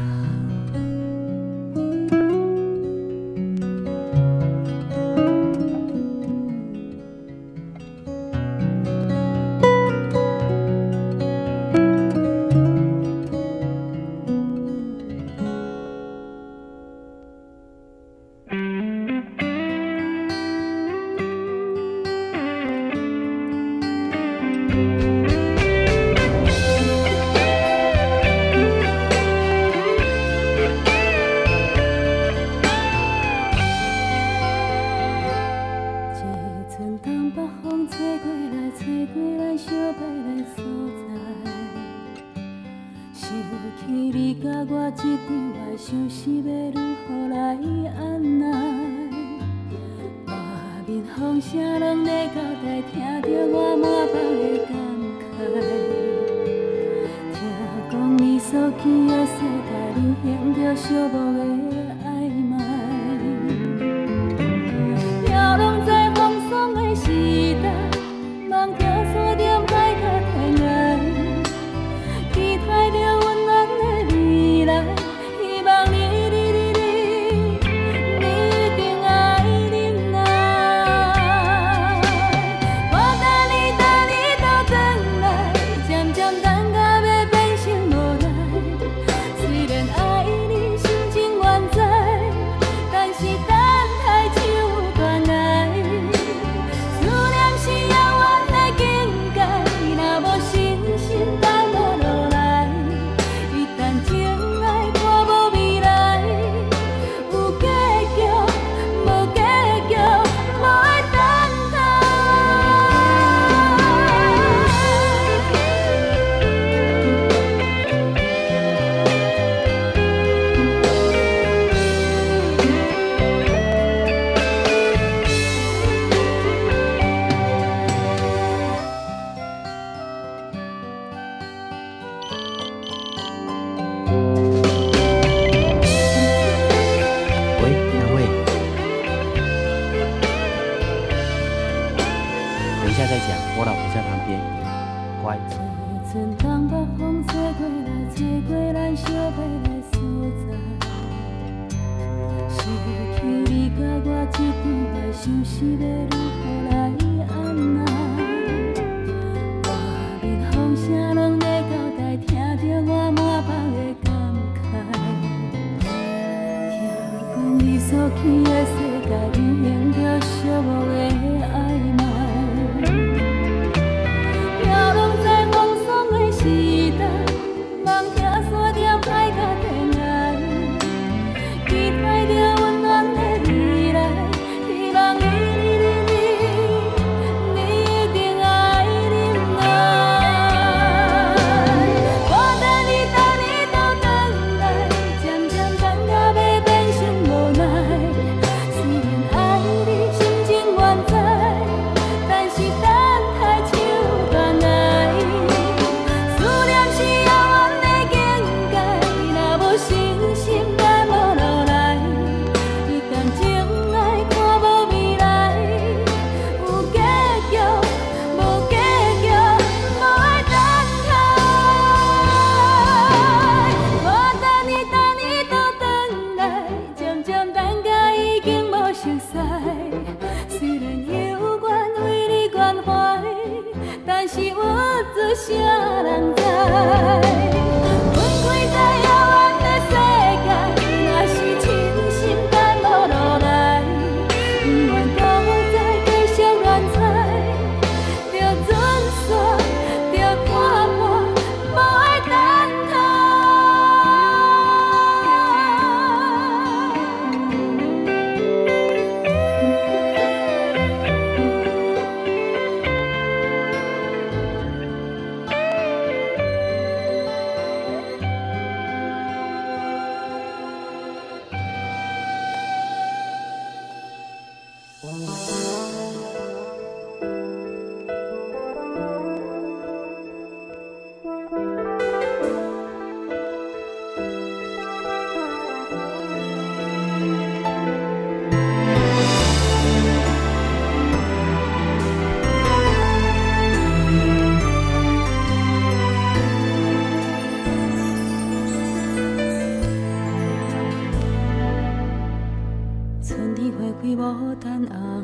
等红，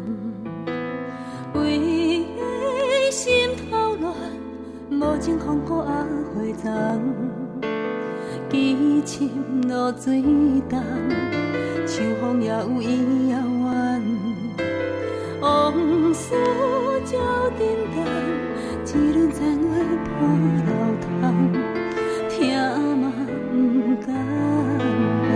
为心头乱，无情风雨暗花丛，痴情落水重，秋风也有伊遥远，往事照沉重，一轮残月破楼窗，听嘛不甘放。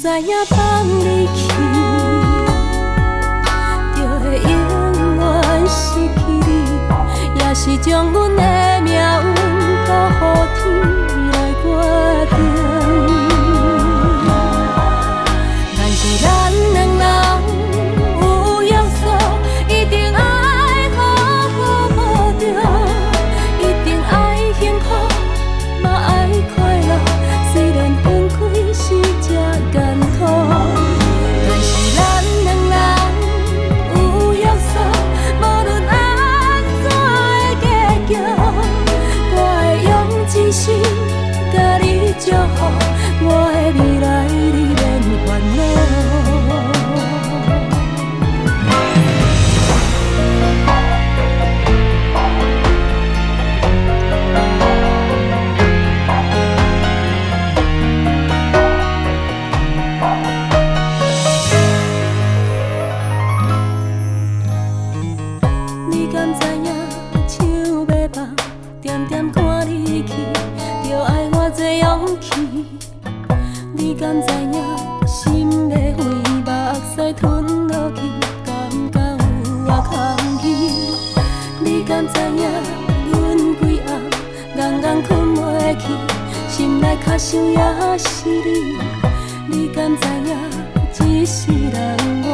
知影放你去，敢知影手要放，点点赶你去，着爱偌济勇气。你敢知影心要飞，目屎吞落去，敢敢有我空气？你敢知影阮规暗，硬硬困袂去，心内较想也是你。你敢知影一世人我？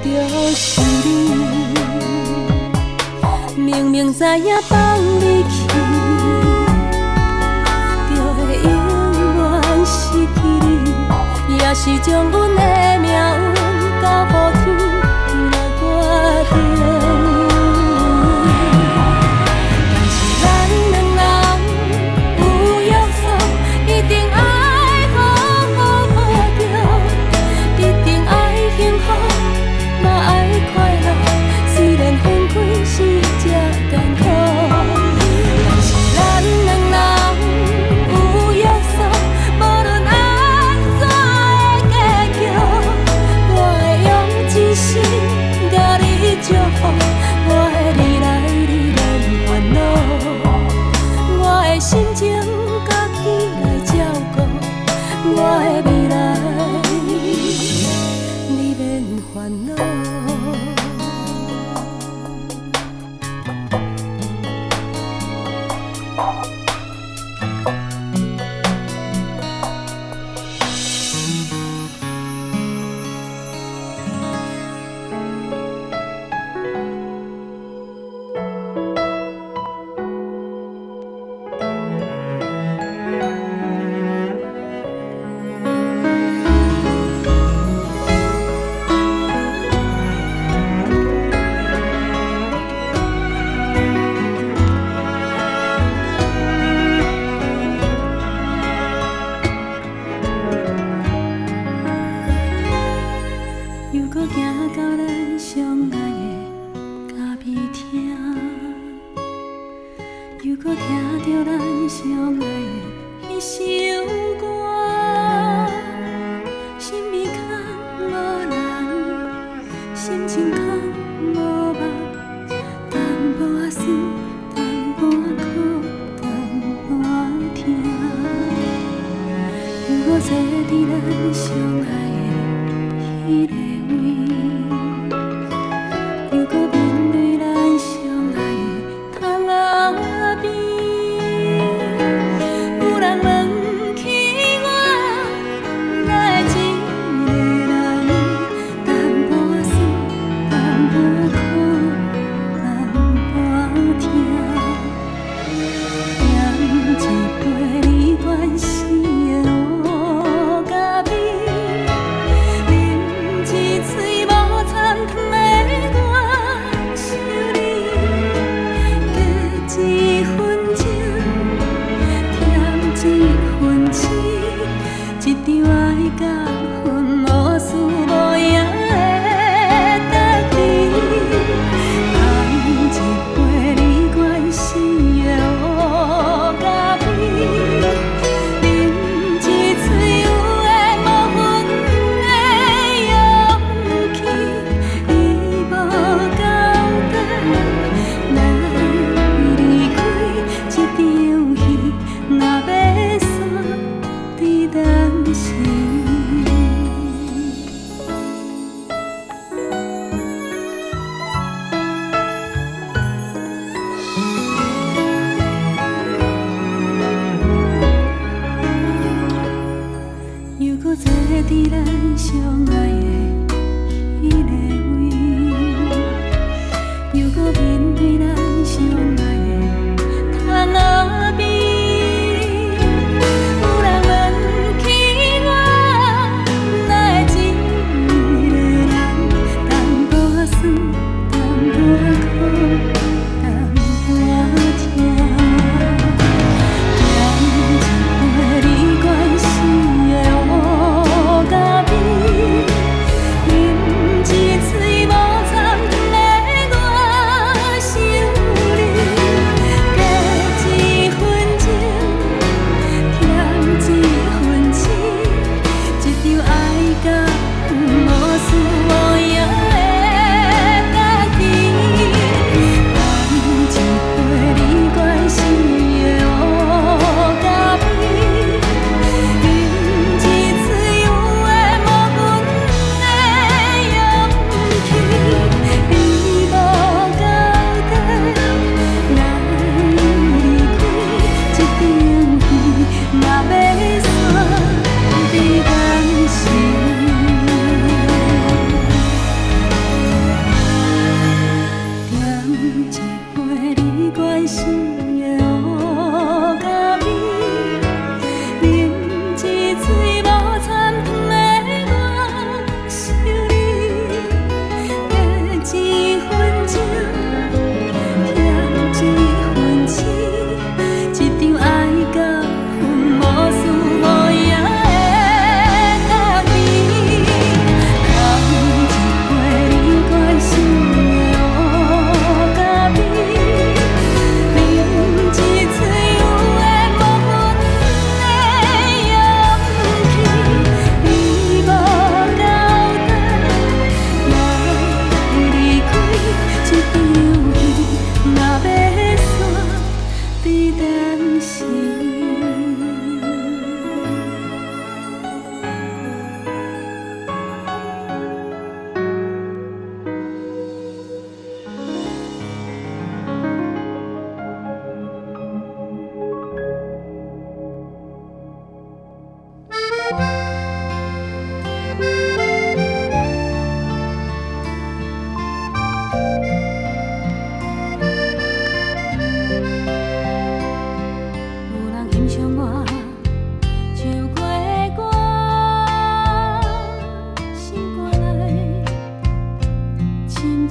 就是你，明明知影放你去，就会永远失去你，也是将阮的命运交予天来决定。但是咱两人有约束，一定爱好好过着，一定爱幸福。嘛爱快乐，虽然分开是这艰苦，但是咱两人有约束，无论安怎的结局，我会用一生甲你祝福，我的未来你免烦恼，我的心情家己来照顾，我的未来你免烦恼。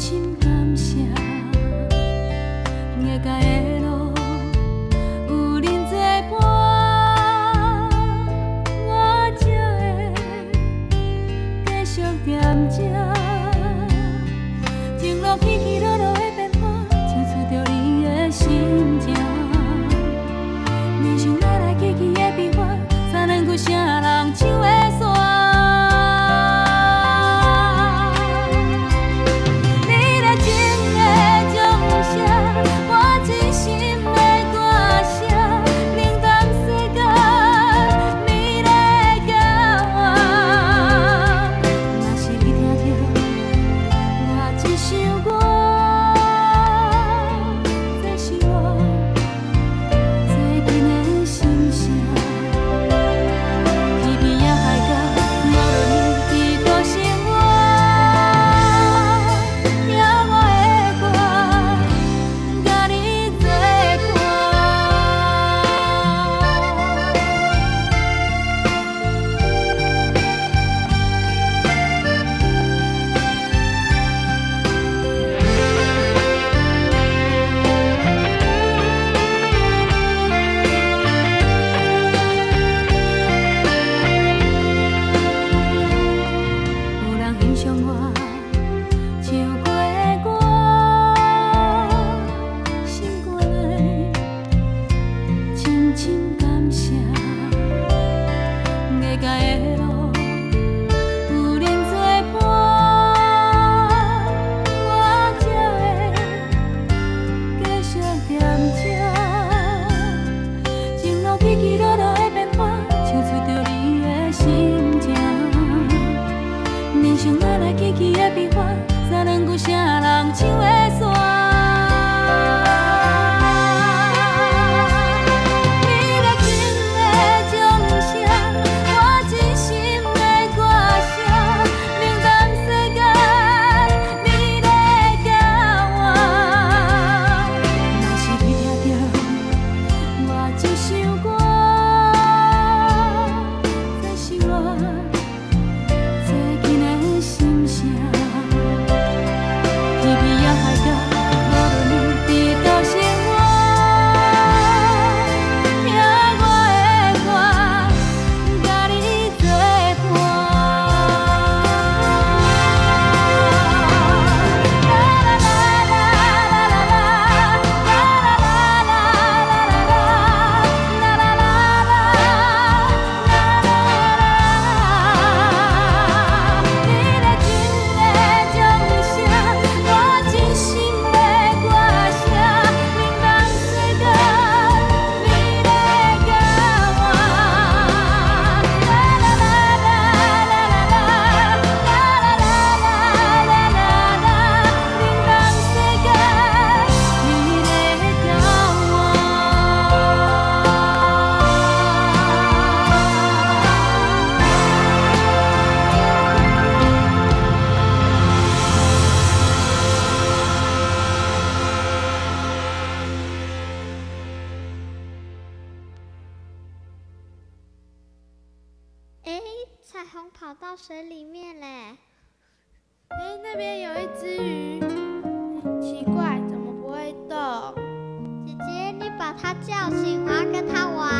深感谢，月界的路有恁作伴，我才会继续踮这。情路起起落落的变化，唱出着你的心情。人生来来去去的变化，三两句啥人唱的煞？彩虹跑到水里面嘞！哎，那边有一只鱼，奇怪，怎么不会动？姐姐，你把它叫醒，我要跟它玩。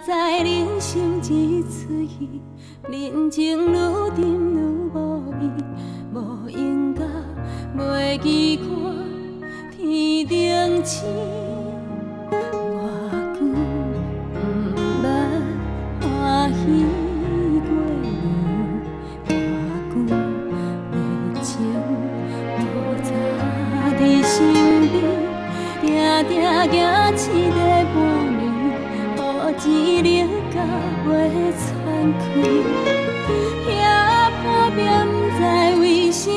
在人生一出戏，人情愈沉愈无味，无应甲袂记看天顶星。偌久不捌欢喜过年，偌久热情无早伫身边，定定行市地半暝。钱流甲月喘开，遐破病不知为啥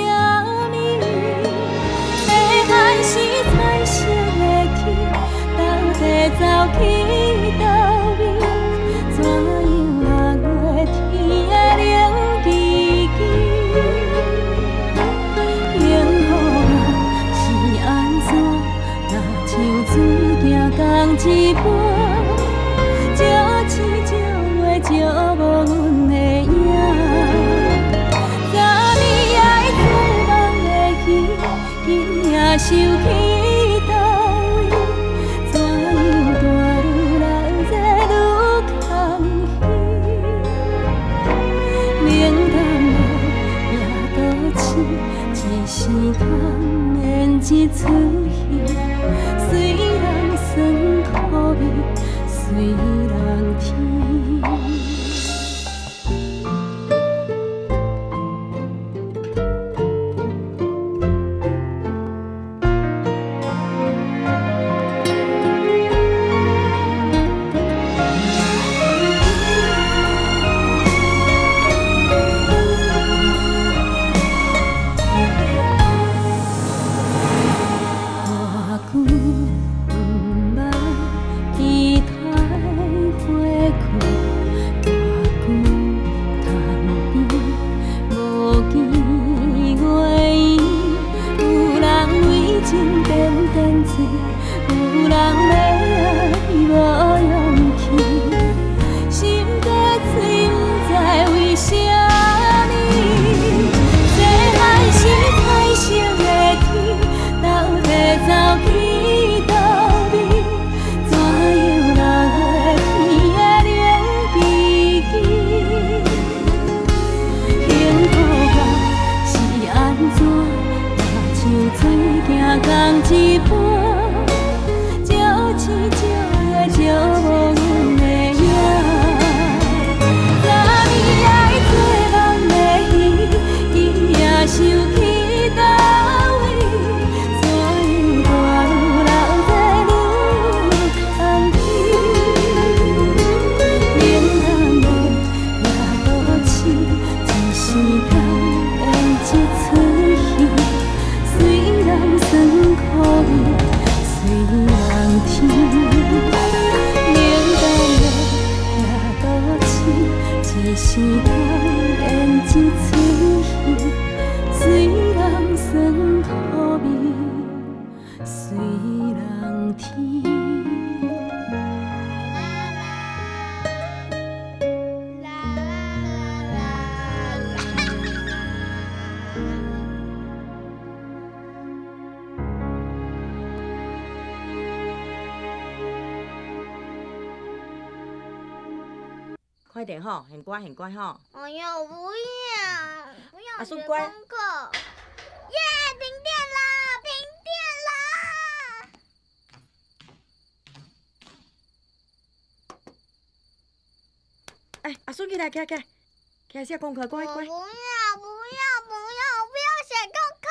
是通演一出戏，虽然酸苦味，虽然甜。快点吼，很乖很乖吼。哎呦，不要写功课。耶，停电了，停电了！哎，阿孙起来，起来，起来写功课，乖乖。不要写功课。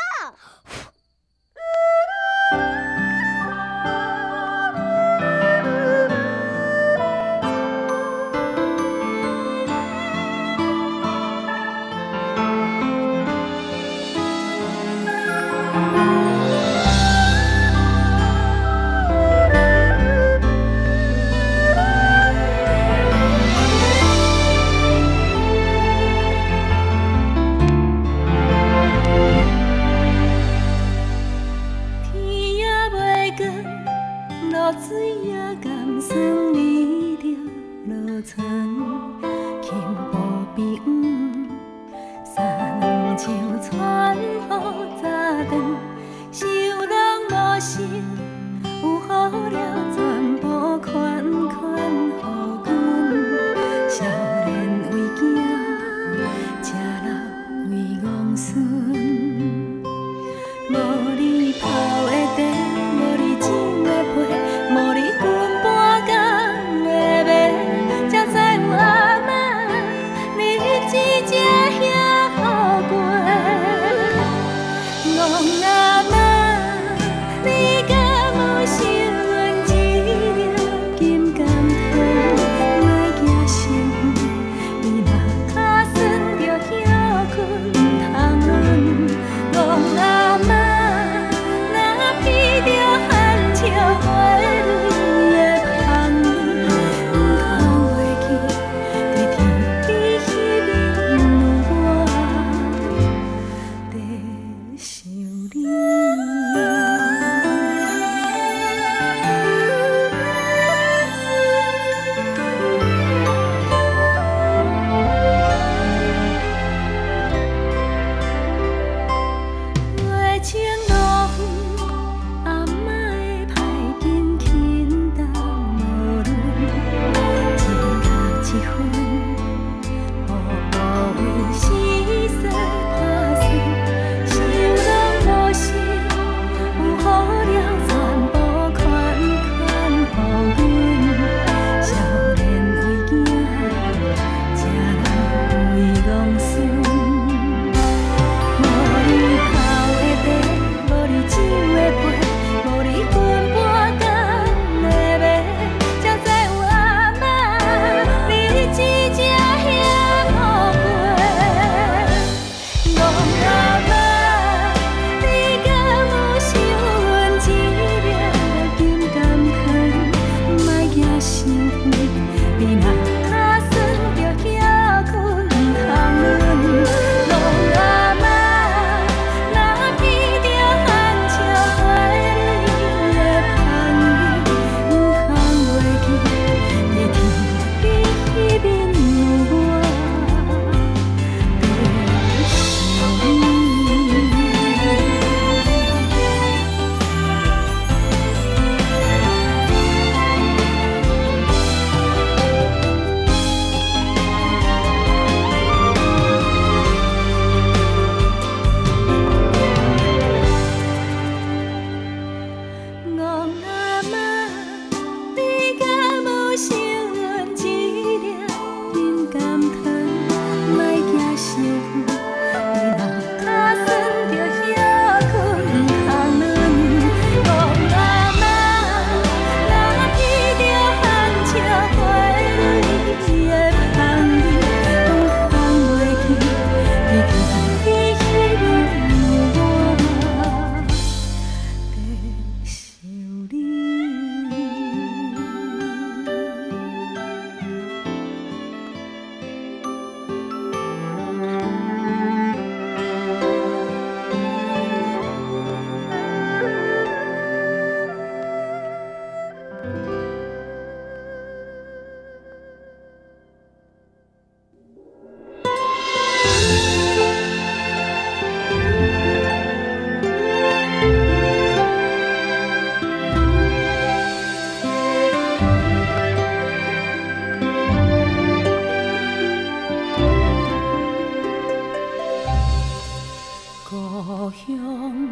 乡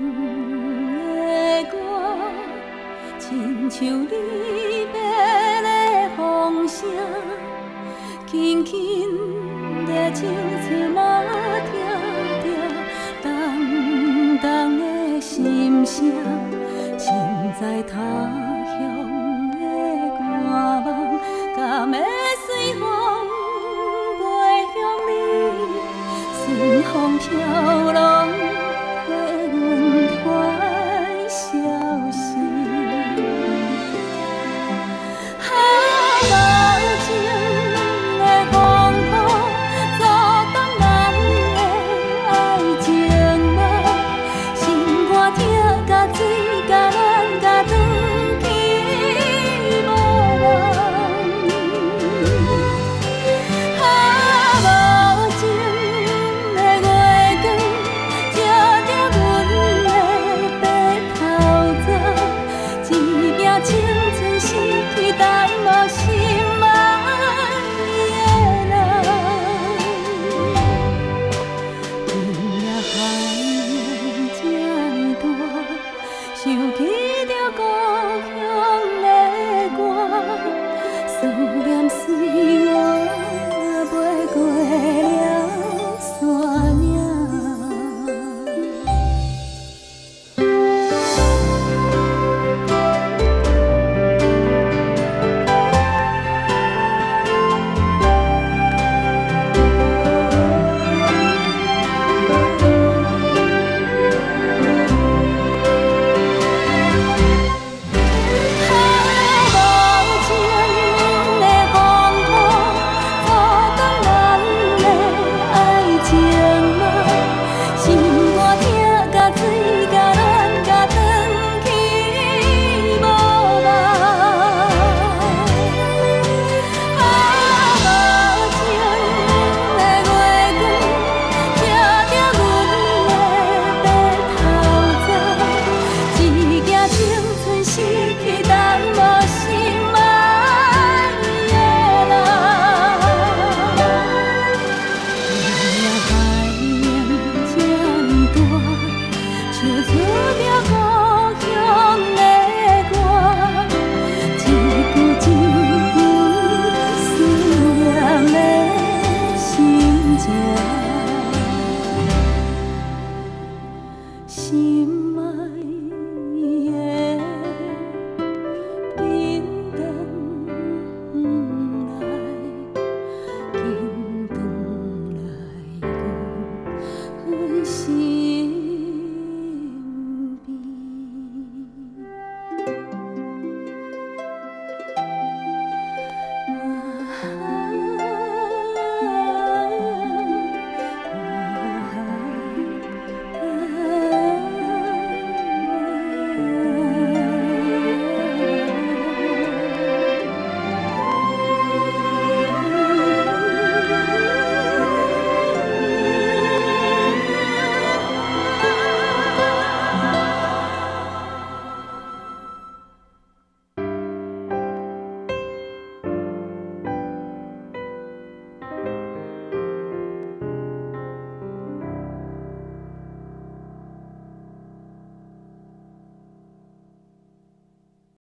的歌，亲像离别的风声，轻轻地唱出马听听，重重的心声，沉在他乡的寒梦，敢会随风飞向你？顺风飘浪，替阮传消息。无情的风波，阻挡咱的爱情梦。心肝痛，甲水，甲咱，甲转去无人。无情的月光，照着阮的白头鬃，一柄青春逝去，但无心爱的人。今夜海面这呢大，想起着故乡的歌，思念随我飞过了山岭。心。